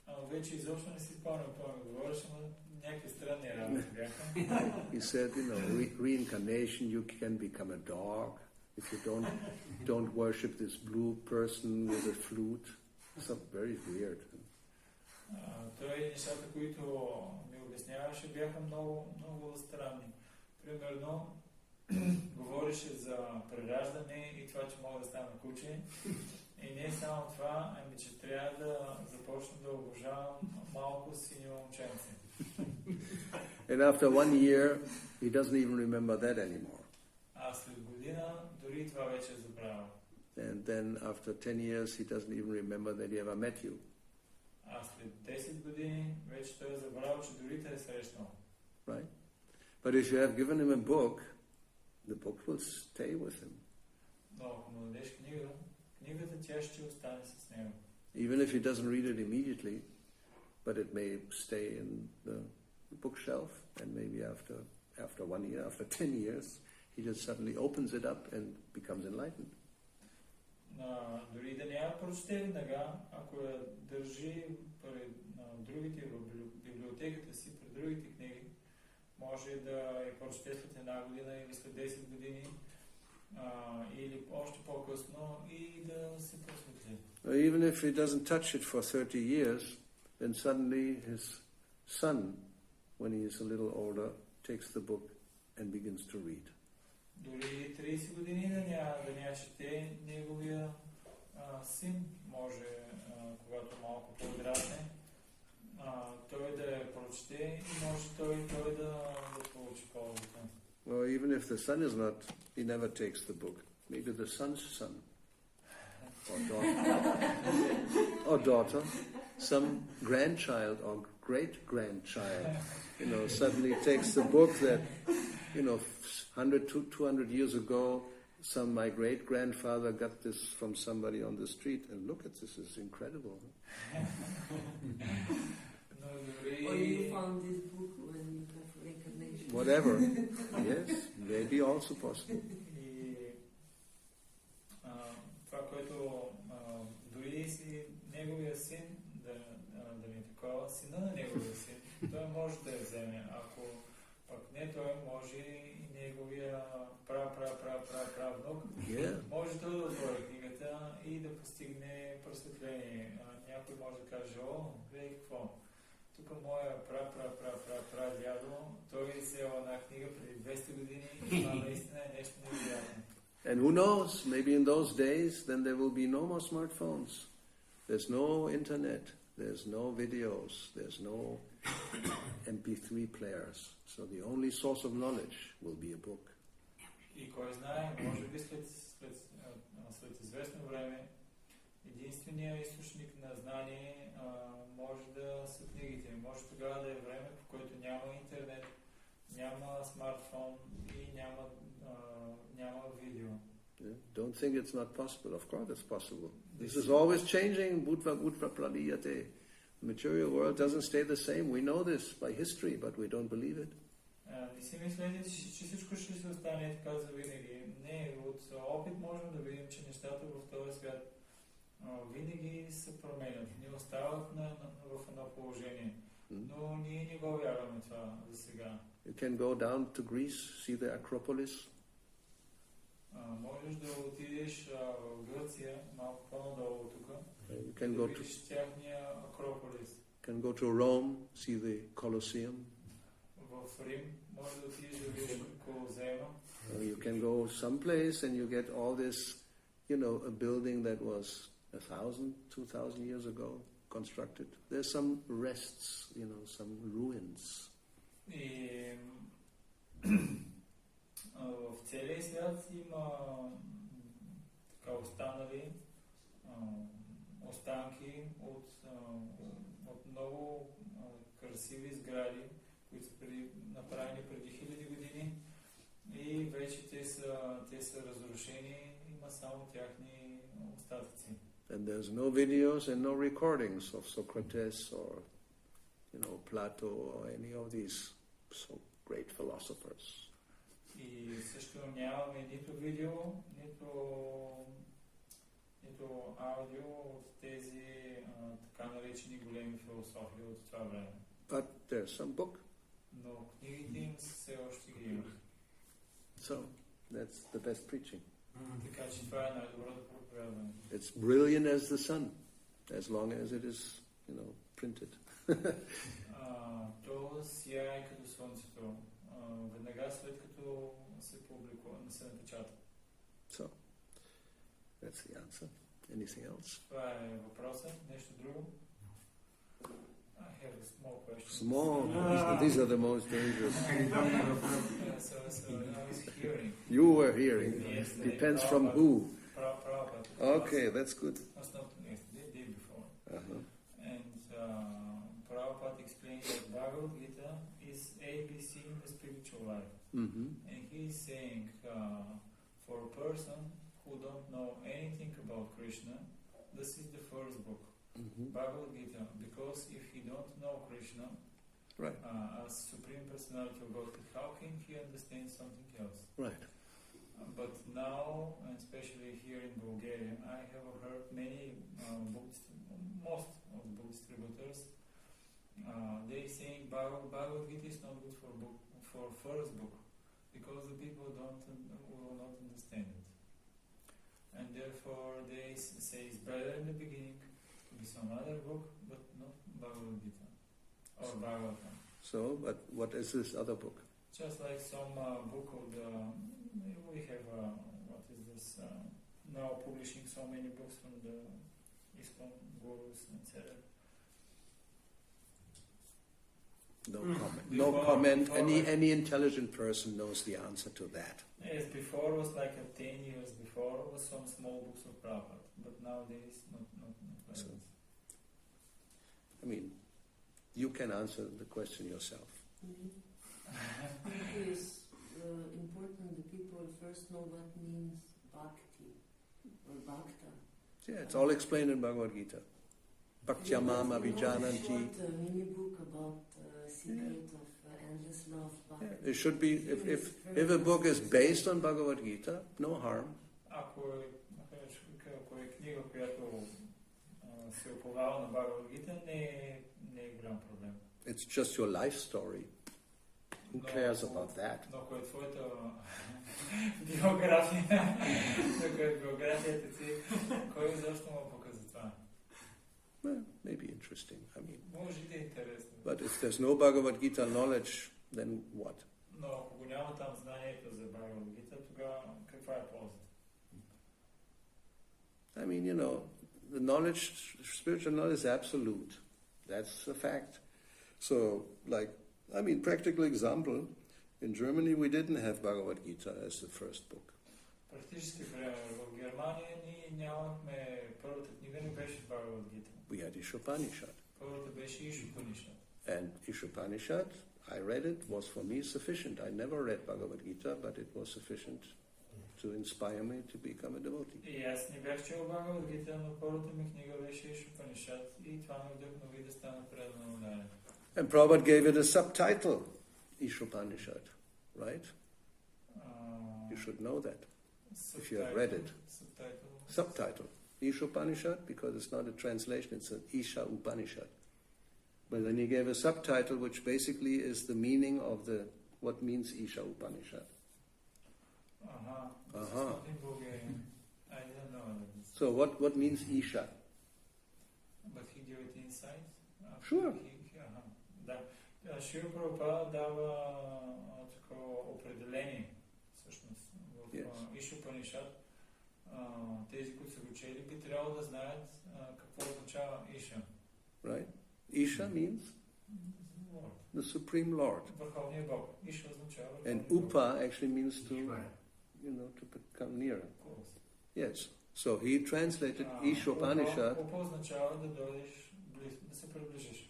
но вече изобщо не си спомням, той ми говореше, но някакви странни работи. He said, reincarnation, you can become a dog if you don't worship this blue person with a flute. Something very weird. Той нещата, които ми обясняваше, бяха много, много странни. Примерно, говореше за прераждане и това, че мога да стана куче. И не само това, ами че трябва да започна да обожавам малко синьо момченце. And after 1 year, he doesn't even remember that anymore. А след година дори това вече е забравил. And then after 10 years, he doesn't even remember that he ever met you. А след 10 години вече той е забравил, че дори те е срещнал. Right? But if you have given him a book, the book will stay with him. Но ако му дадеш книга, книгата тя ще остане с него. Even if he doesn't read it immediately, but it may stay in the bookshelf, and maybe after 1 year, after 10 years, he just suddenly opens it up and becomes enlightened. Дори да няма прочете веднага, ако я държи пред другите в библиотеката си, пред другите книги, може да я прочете след 1 година или след 10 години, или още по-късно и да се просветли. Even if he doesn't touch it for 30 years, then suddenly his son, when he is a little older, takes the book and begins to read. Дори 30 години да няма чете, неговия син може, когато малко по-одрасне, той да я прочете и може той да получи ползата. Or even if the son is not, he never takes the book. Maybe the son's son or daughter, some grandchild or great-grandchild, suddenly takes the book that, 100 to 200 years ago, my great-grandfather got this from somebody on the street, and look at this, it's incredible. Or you found this book when you have reincarnation. Whatever. Yes, maybe also possible. Това, което дори си неговия син, да ми такова, сина на неговия син, той може да я вземе. Ако пък не, той може и неговия правнук, може той да отвори книгата и да постигне просветление. Някой може да каже, гледай какво, тук моя дядо, той е взел една книга преди 200 години и това наистина е нещо невероятно. And who knows, maybe in those days, then there will be no more smartphones. There's no internet, there's no videos, there's no MP3 players. So the only source of knowledge will be a book. И кой знае, може би след известно време, единственият източник на знание може да са книгите. Може тогава да е време, в което няма интернет, няма смартфон и няма видео. Don't think it's not possible. Of course it's possible. This is always changing. Budva pradiyate. The material world doesn't stay the same. We know this by history, but we don't believe it. Не си мислете, че всичко ще се остане така за винаги. Не, от опит можем да видим, че нещата в този свят винаги се променят. Не остават в едно положение. Но ние не го вярваме това за сега. You can go down to Greece, see the Acropolis. Можеш да отидеш в Гърция, малко по-надолу тук, да видиш тяхния Акрополис. You can go to Rome, see the Colosseum. В Рим може да отидеш да видиш Колозеума. You can go someplace and you get all this, a building that was 1,000, 2,000 years ago constructed. There's some rests, some ruins. И в целия свят има така останали останки от много красиви сгради, които са направени преди хиляди години и вече те са разрушени, има само тяхни остатъци. And there's no videos and no recordings of Socrates or Plato or any of these so great philosophers. И също нямаме нито видео, нито аудио от тези така наречени големи философи от това време. But there's some book. но книгите им все още ги имат. So, that's the best preaching. Така че това е най-доброто проповядване. It's brilliant as the sun, as long as it is, printed. То сияе като слънцето, веднага след като се публикува, не се напечата. So, that's the answer. Anything else? Това е въпросът. Нещо друго? I have a small question. Small. These are the most dangerous. So I was hearing. You were hearing. Yesterday. Depends from who. Prabhupada. Okay, that's good. That's not yesterday, day before. Uh-huh. And Prabhupada explained that Bhagavad Gita is ABC in the spiritual life. Mm-hmm. And he is saying, for a person who don't know anything about Krishna, this is the first book, Bhagavad Gita, because if he don't know Krishna, right, as Supreme Personality of Godhead, how can he understand something else? Right. But now, and especially here in Bulgaria, I have heard many most of the book distributors, they saying Bhagavad Gita is not good for first book, because the people will not understand it. And therefore they say it's better in the beginning to be some other book, but not Bhagavad Gita or Bhagavatam. So, but what is this other book? Just like some book of the, we have, what is this, now publishing so many books from the ISKCON gurus, etc. No comment. No comment. Any intelligent person knows the answer to that. Yes, before was like 10 years before was some small books of Prabhupada, but nowadays not like So, this. I mean, you can answer the question yourself. It is important that people first know what means bhakti or bhakta. Yeah, it's all explained in Bhagavad Gita. Bhakti-yoga abhijananti. A mini book about secret of endless love. Bhakti. Yeah, it should be, if a book is based on Bhagavad Gita, no harm. Ако е книга, която се оповава на Bhagavad Gita, не е голям проблем. It's just your life story. Who cares about that? Но ако е твоята биография, ако е биографията ти, кой изобщо му показва това? Well, maybe interesting. I mean, Може да е интересно. but if there's no Bhagavad Gita knowledge, then what? Но ако го няма там знанието за Bhagavad Gita, тогава каква е ползата? I mean, the knowledge, spiritual knowledge is absolute. That's a fact. So, practical example, in Germany we didn't have Bhagavad Gita as the first book. Практически в Германия ние нямахме, първата книга не беше Bhagavad Gita. We had Ishopanishad. Първата беше Ишупанишад. And Ishopanishad, I read it, was for me sufficient. I never read Bhagavad Gita, but it was sufficient to inspire me to become a devotee. И аз не бях чел Bhagavad Gita, но първата ми книга беше Ишупанишад и това ме вдъхнови да стана предан ударен. And Prabhupada gave it a subtitle, Ishopanishad, right? You should know that, if you have read it. Subtitle. Ishopanishad, because it's not a translation, it's an Isha Upanishad. But then he gave a subtitle which basically is the meaning of what means Isha Upanishad. I don't know. So what means Isha? But he gave it insight? Sure. Да. Шрила Прабхупада дава такова определение, всъщност, в Ишупанишад. Тези, които са го чели, би трябвало да знаят какво означава Иша. Right? Isha means the Supreme Lord. Върховния Бог. Иша означава And Upa actually means to become nearer. Yes. So he translated Ishopanishad. Upa означава да дойдеш близо, да се приближиш.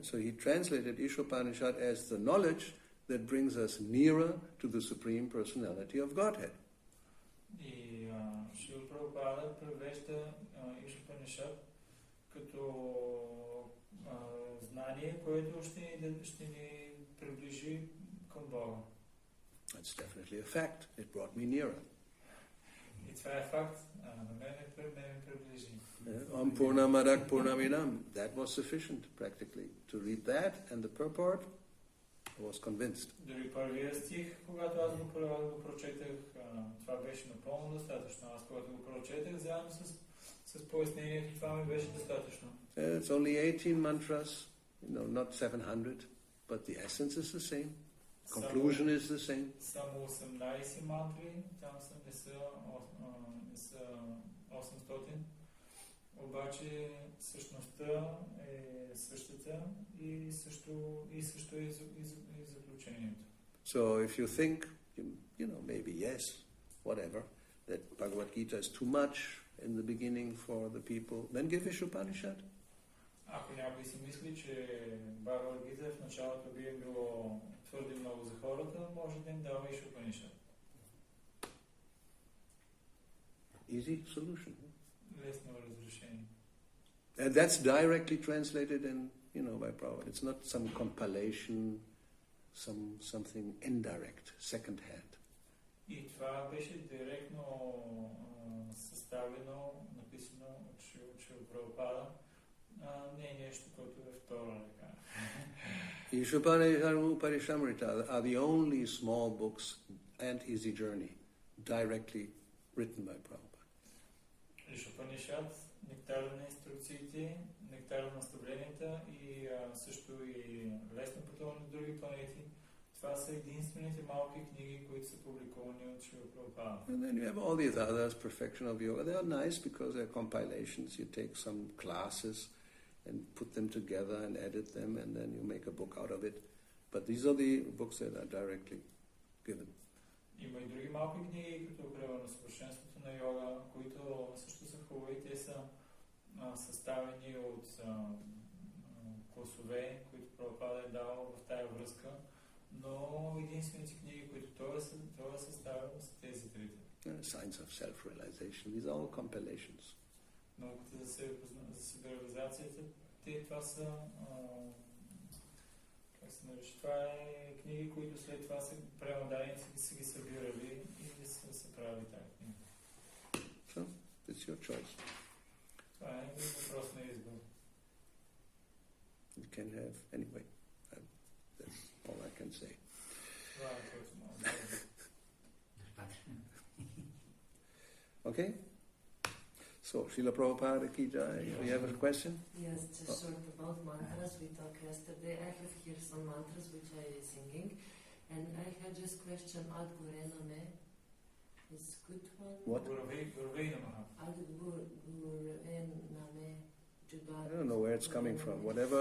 So he translated Ishopanishad as the knowledge that brings us nearer to the Supreme Personality of Godhead. И Шрила Прабхупада превежда Ишупанишад като знание, което ще ни приближи към Бога. That's definitely a fact. It brought me nearer. И това е факт. На мен ме приближи. Om Purnamadak Purnamidam. That was sufficient, practically. To read that and the purport, I was convinced. Дори първия стих, когато аз го прочетах, това беше напълно достатъчно. Аз когато го прочетах, заедно с пояснението, това ми беше достатъчно. It's only 18 mantras, not 700, but the essence is the same. Conclusion is the same. Само 18 мантри, там не са 800, обаче същността е същата и също и заключението. So if you think, maybe yes, whatever, that Bhagavad Gita is too much in the beginning for the people, then give Ishopanishad. Ако някой си мисли, че Бхагавад Гита в началото би било твърде много за хората, може да им дава Ишопанишад. Easy solution. Лесно разрешение. And that's directly translated in, by Prabhupada. It's not some compilation, something indirect, second hand. И това беше директно съставено, написано от Прабхупада. Не е нещо, което е втора ръка. Ishopanishad Parishamrita are the only small books and Easy Journey directly written by Prabhupada. Ишопанишад, нектар на инструкциите, нектар на наставленията и също и лесно пътуване на други планети. Това са единствените малки книги, които са публикувани от Шрила Прабхупада. And then you have all these others, Perfection of Yoga. They are nice because they're compilations. You take some classes and put them together and edit them, and then you make a book out of it. But these are the books that are directly given. Има и други малки книги, като Кръва на съвършенството на йога, които също са хубави. Те са съставени от класове, които Прабхупада е дал в тая връзка, но единствените книги, които той е съставил, са тези трите. Signs of self-realization. These are all compilations. Науката за себереализацията, това са това е книги, които след това са преводени, са ги събирали и са правили тази книга. So, it's your choice. Това е въпрос на избор. You can have, anyway, that's all I can say. Това е което мога да кажа. Okay? So, Srila Prabhupada ki jai. You have a question? Yes, just short about mantras. We talked yesterday. I have here some mantras which I am singing, and I have just question Ad Gurename. Is good one? What? Gauravani Namaha. Ad Gurename. I don't know where it's coming from. Whatever,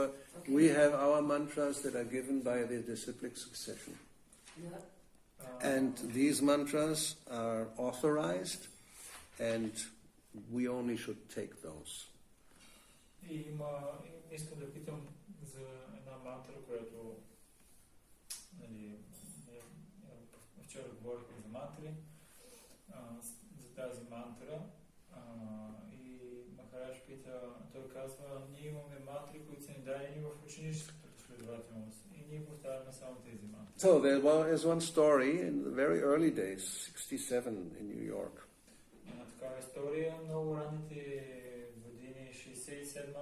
we have our mantras that are given by the disciplic succession. Yeah. And these mantras are authorized, and we only should take those. И искам да питам за една мантра, която вчера говорихме за мантри, за тази мантра, и Махарадж пита, той казва, ние имаме мантри, които са ни дадени в ученическата последователност и ние повтаряме само тези мантри. So there was one story in the very early days, 67 in New York. Една такава история, много ранните години, 67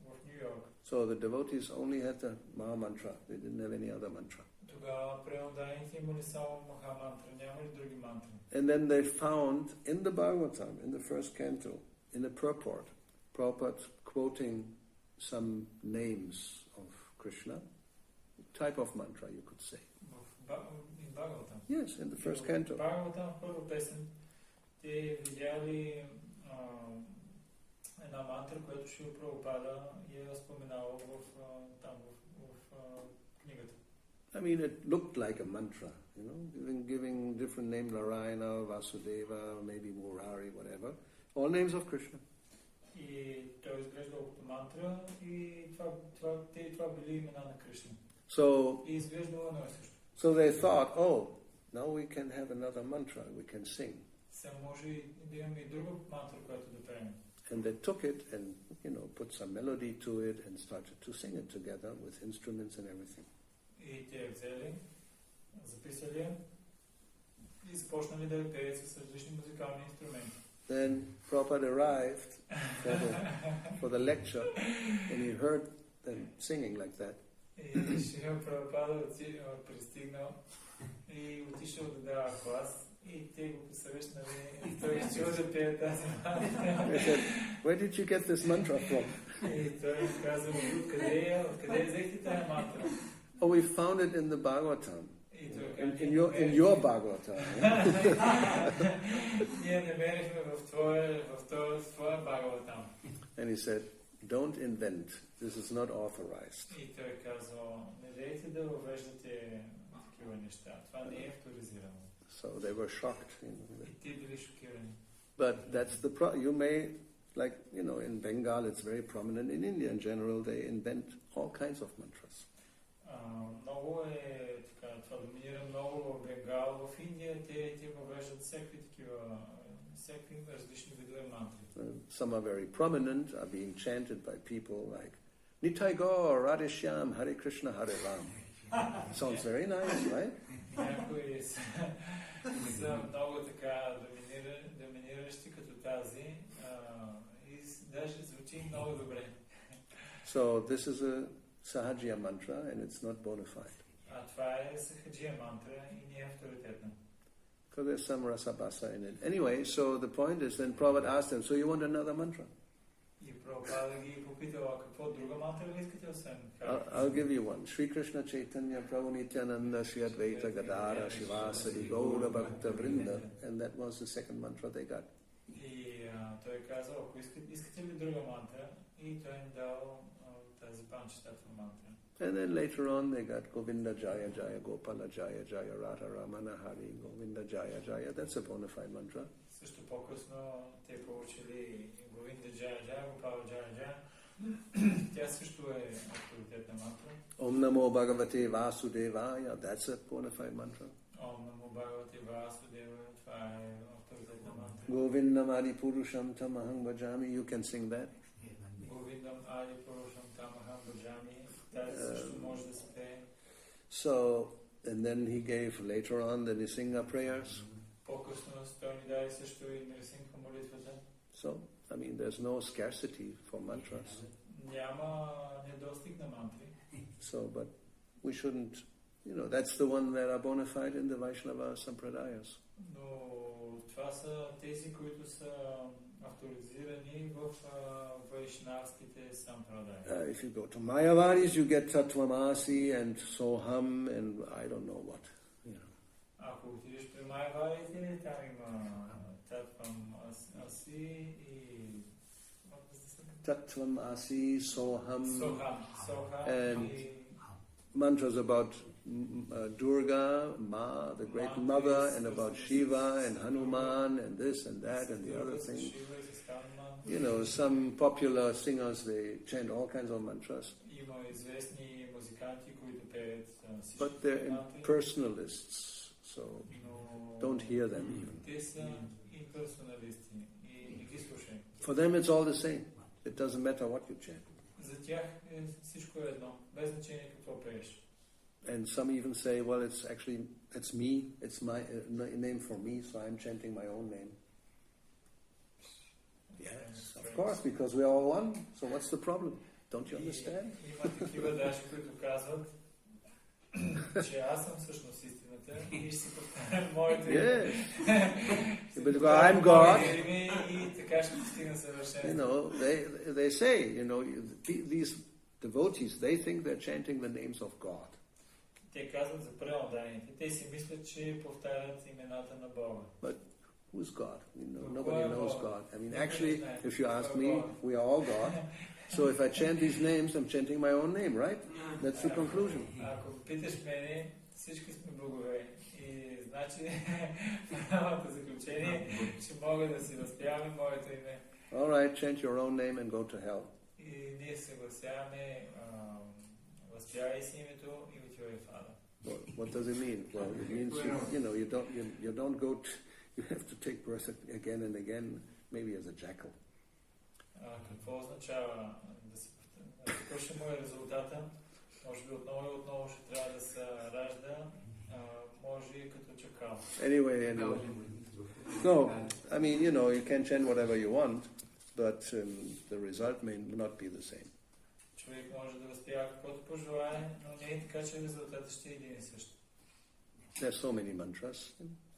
в Ню Йорк. So the devotees only had the Maha Mantra. They didn't have any other mantra. Тогава преоданите имали само Маха мантра, нямали други мантри. And then they found in the Bhagavatam, in the first canto, in the purport, Prabhupada quoting some names of Krishna, type of mantra you could say. In Bhagavatam? Yes, in the first canto. Bhagavatam, в първа песен, те видяли една мантра, която Шрила Прабхупада я споменала в книгата. I mean, it looked like a mantra, giving different names, Narayana, Vasudeva, maybe Murari, whatever. All names of Krishna. И той изглеждал като мантра и това били имена на Кришна. И изглеждало едно и също. So they thought, now we can have another mantra, we can sing. Сега може да имаме и друга мантра, която да пеем. And they took it and, put some melody to it and started to sing it together with instruments and everything. И те взели, записали и започнали да я пеят с различни музикални инструменти. Then Prabhupada arrived for the lecture and he heard them singing like that. И Шрила Прабхупада пристигнал и отишъл да дава клас. И те го посрещнали и той изчел да пее тази мантра. They said, where did you get this mantra from? И той им каза, откъде взехте тази мантра? Oh, we found it in the Bhagavatam. И той In your Bhagavatam. Ние намерихме в твоя Бхагаватам. And he said, don't invent. This is not authorized. И той казва, не дейте да въвеждате такива неща. Това не е авторизирано. So they were shocked. И те били шокирани. But that's the you may, like, in Bengal it's very prominent. In India in general, they invent all kinds of mantras. Много е така, това доминира много в Бенгал, в Индия те въвеждат всякакви различни видове мантри. Some are very prominent, are being chanted by people like Nitai Gaur, Radhe Shyam, Hare Krishna, Hare Ram. Sounds very nice, right? Някои са много така доминиращи като тази и даже звучи много добре. So this is a Sahajiya mantra and it's not bona fide. Това е Сахаджия мантра и не е авторитетна. Because there's some rasabasa in it. Anyway, so the point is then Prabhupada asked them, so you want another mantra? И Прабхупада ги попитала какво друга мантра ли искате освен? I'll give you one. Sri Krishna Chaitanya Prabhu Nityananda Shri Advaita Gadara Shivasadi Gaura Bhakta Vrinda. And that was the second mantra they got. И той казал, ако искате ли друга мантра? И той им дал тази панчататва мантра. And then later on they got Govinda Jaya Jaya Gopala Jaya Jaya Radha Ramana Hari Govinda Jaya Jaya. That's a bona fide mantra. Също по-късно те получили Говинда Джая Джая, Гопала Джая Джая. Тя също е авторитетна мантра. Om Namo Bhagavate Vasudevaya. That's a bona fide mantra. Om Namo Bhagavate Vasudevaya. Това е авторитетна мантра. Govindam Adi Purusham Tamaham Bhajami. You can sing that. Govindam Adi Purusham Tamaham Bhajami. Тази също може да се пее. So, and then he gave later on the Nisinga prayers. По-късно той ни даде също и Нрисингха молитвата. So, I mean, there's no scarcity for mantras. Няма недостиг на мантри. So, but we shouldn't, that's the one that are bona fide in the Vaishnava Sampradayas. Но това са тези, които са авторизирани в вайшнавските сампрадая. If you go to Mayavadis, you get Tattvamasi and Soham and I don't know what. Ако отидеш при Майавадите, там има Татвамаси и... Tattvamasi, Soham, and mantras about Durga, Ma, the great mother, and about Shiva and Hanuman and this and that and the other thing. Some popular singers, they chant all kinds of mantras. But they're impersonalists, so don't hear them even. For them it's all the same. It doesn't matter what you chant. And some even say, well, it's me, it's my name for me, so I'm chanting my own name. Yes, of course, because we are all one. So what's the problem? Don't you understand? Yes. But I'm God. They say, these devotees, they think they're chanting the names of God. But who's God? Nobody knows God. I mean, actually, if you ask me, we are all God. So if I chant these names, I'm chanting my own name, right? That's the conclusion. All right, chant your own name and go to hell. What does it mean? Well, it means you don't go. You have to take birth again and again, maybe as a jackal. Какво означава да си повторим? Какво е резултата? Може би отново и отново ще трябва да се ражда, може и като чакал. Anyway. No, I mean, you can chant whatever you want, but the result may not be the same. човек може да възпява каквото пожелае, но не е така, че резултатът ще е един и същ. There are so many mantras,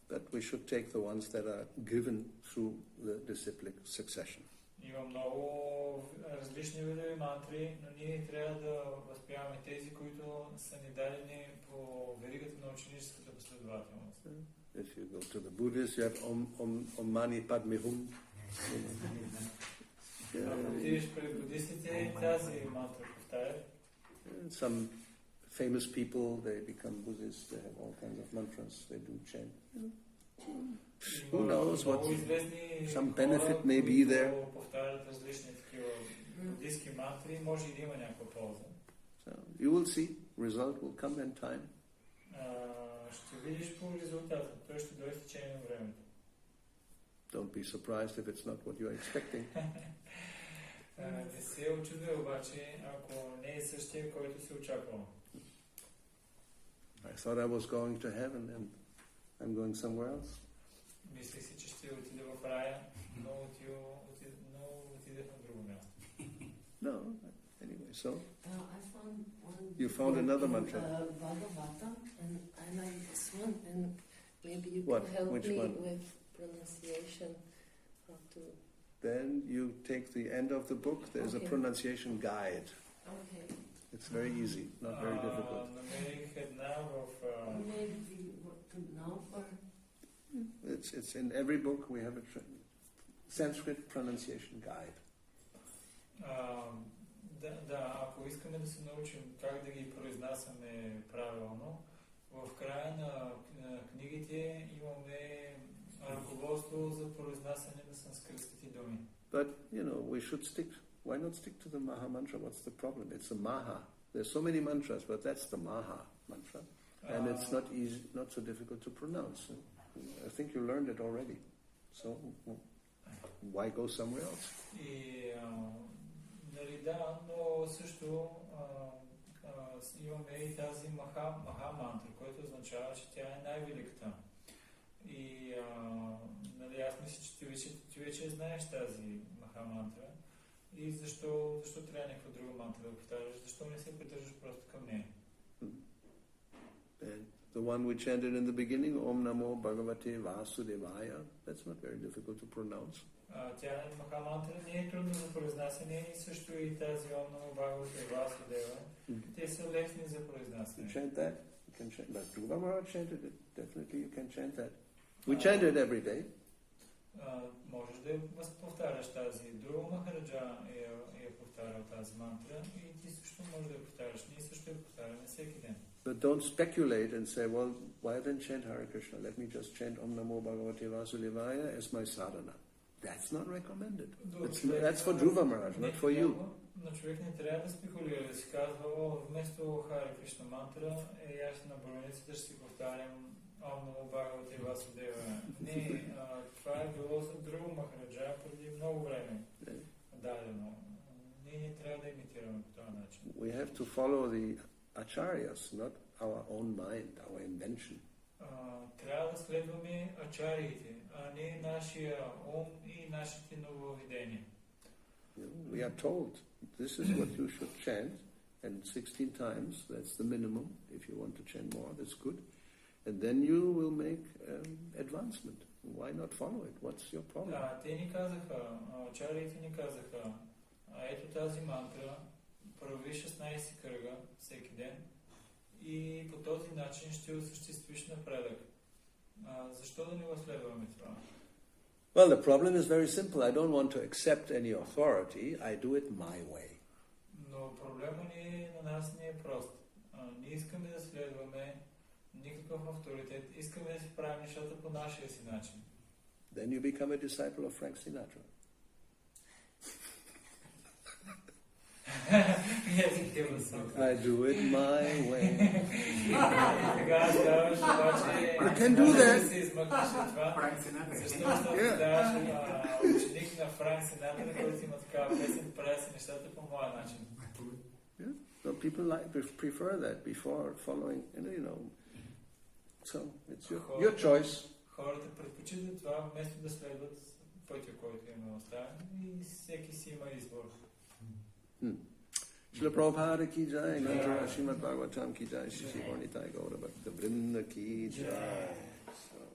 but we should take the ones that are given through the disciplic succession. Има много различни видове мантри, но ние трябва да възпяваме тези, които са ни дадени по веригата на ученическата последователност. If you go to the Buddhists, you have Om Mani Padme Hum. Ако отидеш при буддистите, тази мантра повтарят. Some famous people, they become Buddhists, they have all kinds of mantras, they do chant. Who knows what some benefit may be there. Повтарят различни такива буддистки мантри, може и да има някаква полза. So you will see, result will come in time. Ще видиш по резултата, той ще дойде в течение на времето. Don't be surprised if it's not what you are expecting. Не се очудвай обаче, ако не е същия, който се очаквал. I thought I was going to heaven and I'm going somewhere else. Мислих си, че ще отида в рая, но отидах на друго място. No, anyway, so I found one. You found another mantra. Bhagavata, and I like this one, and maybe you What? can help Which me one? with pronunciation. How to? then you take the end of the book, there's a Okay. pronunciation guide. Okay. It's very easy, not very difficult. Намерих една в... Maybe what to now or It's in every book we have a Sanskrit pronunciation guide. Да, ако искаме да се научим как да ги произнасяме правилно, в края на книгите имаме ръководство за произнасяне на санскритските думи. But, we should stick. Why not stick to the Maha mantra? What's the problem? It's the Maha. There's so many mantras, but that's the Maha mantra. And it's not easy, not so difficult to pronounce. I think you learned it already. So, why go somewhere else? Да, но също имаме и тази Маха мантра, което означава, че тя е най-великата. И аз мисля, че ти вече знаеш тази Маха мантра. И защо трябва някаква друга мантра да повтаряш? Защо не се придържаш просто към нея? And the one we chanted in the beginning, Om Namo Bhagavate Vasudevaya, that's not very difficult to pronounce. Тя Маха мантра не е трудно за произнасяне и също и тази Om Namo Bhagavate Vasudeva. Те са лесни за произнасяне. You chant that? You can chant that. Dhruva Maharaj chanted it. Definitely you can chant that. We chant it every day. Можеш да повтаряш тази. Друга Махараджа е повтарял тази мантра и ти също можеш да я повтаряш. Ние също я повтаряме всеки ден. But don't speculate and say, well, why then chant Hare Krishna? Let me just chant Om Namo Bhagavate Vasudevaya as my sadhana. That's not recommended. That's for Dhruva Maharaj, not for you. Но човек не трябва да спекулира, да си казва, вместо Харе Кришна мантра, аз на броницата ще си повтарям Om Namo Bhagavate Vasudevaya. Не, това е било за друго Махараджа преди много време дадено. Ние не трябва да имитираме по този начин. We have to follow the acharyas, not our own mind, our invention. Трябва да следваме ачариите, а не нашия ум и нашите нововведения. We are told this is what you should chant, and 16 times, that's the minimum. If you want to chant more, that's good. And then you will make advancement. Why not follow it? What's your problem? Те ни казаха, ачариите ни казаха, ето тази мантра, прави 16 кръга всеки ден и по този начин ще осъществиш напредък. Защо да не го следваме това? Well, the problem is very simple. I don't want to accept any authority. I do it my way. Но проблема ни на нас не е прост. Не искаме да следваме никакъв авторитет. Искаме да си правим нещата по нашия си начин. Then you become a disciple of Frank Sinatra. I do it my way. You can do that. So people prefer that before following, So it's your choice. Хората предпочитат това, вместо да следват пътя, който им е оставен, и всеки си има избор. Srila Prabhupada ki jai, Nantra Srimad Bhagavatam ki jai, Shri Varnitai Gaura Bhakta Vrinda ki jai. So,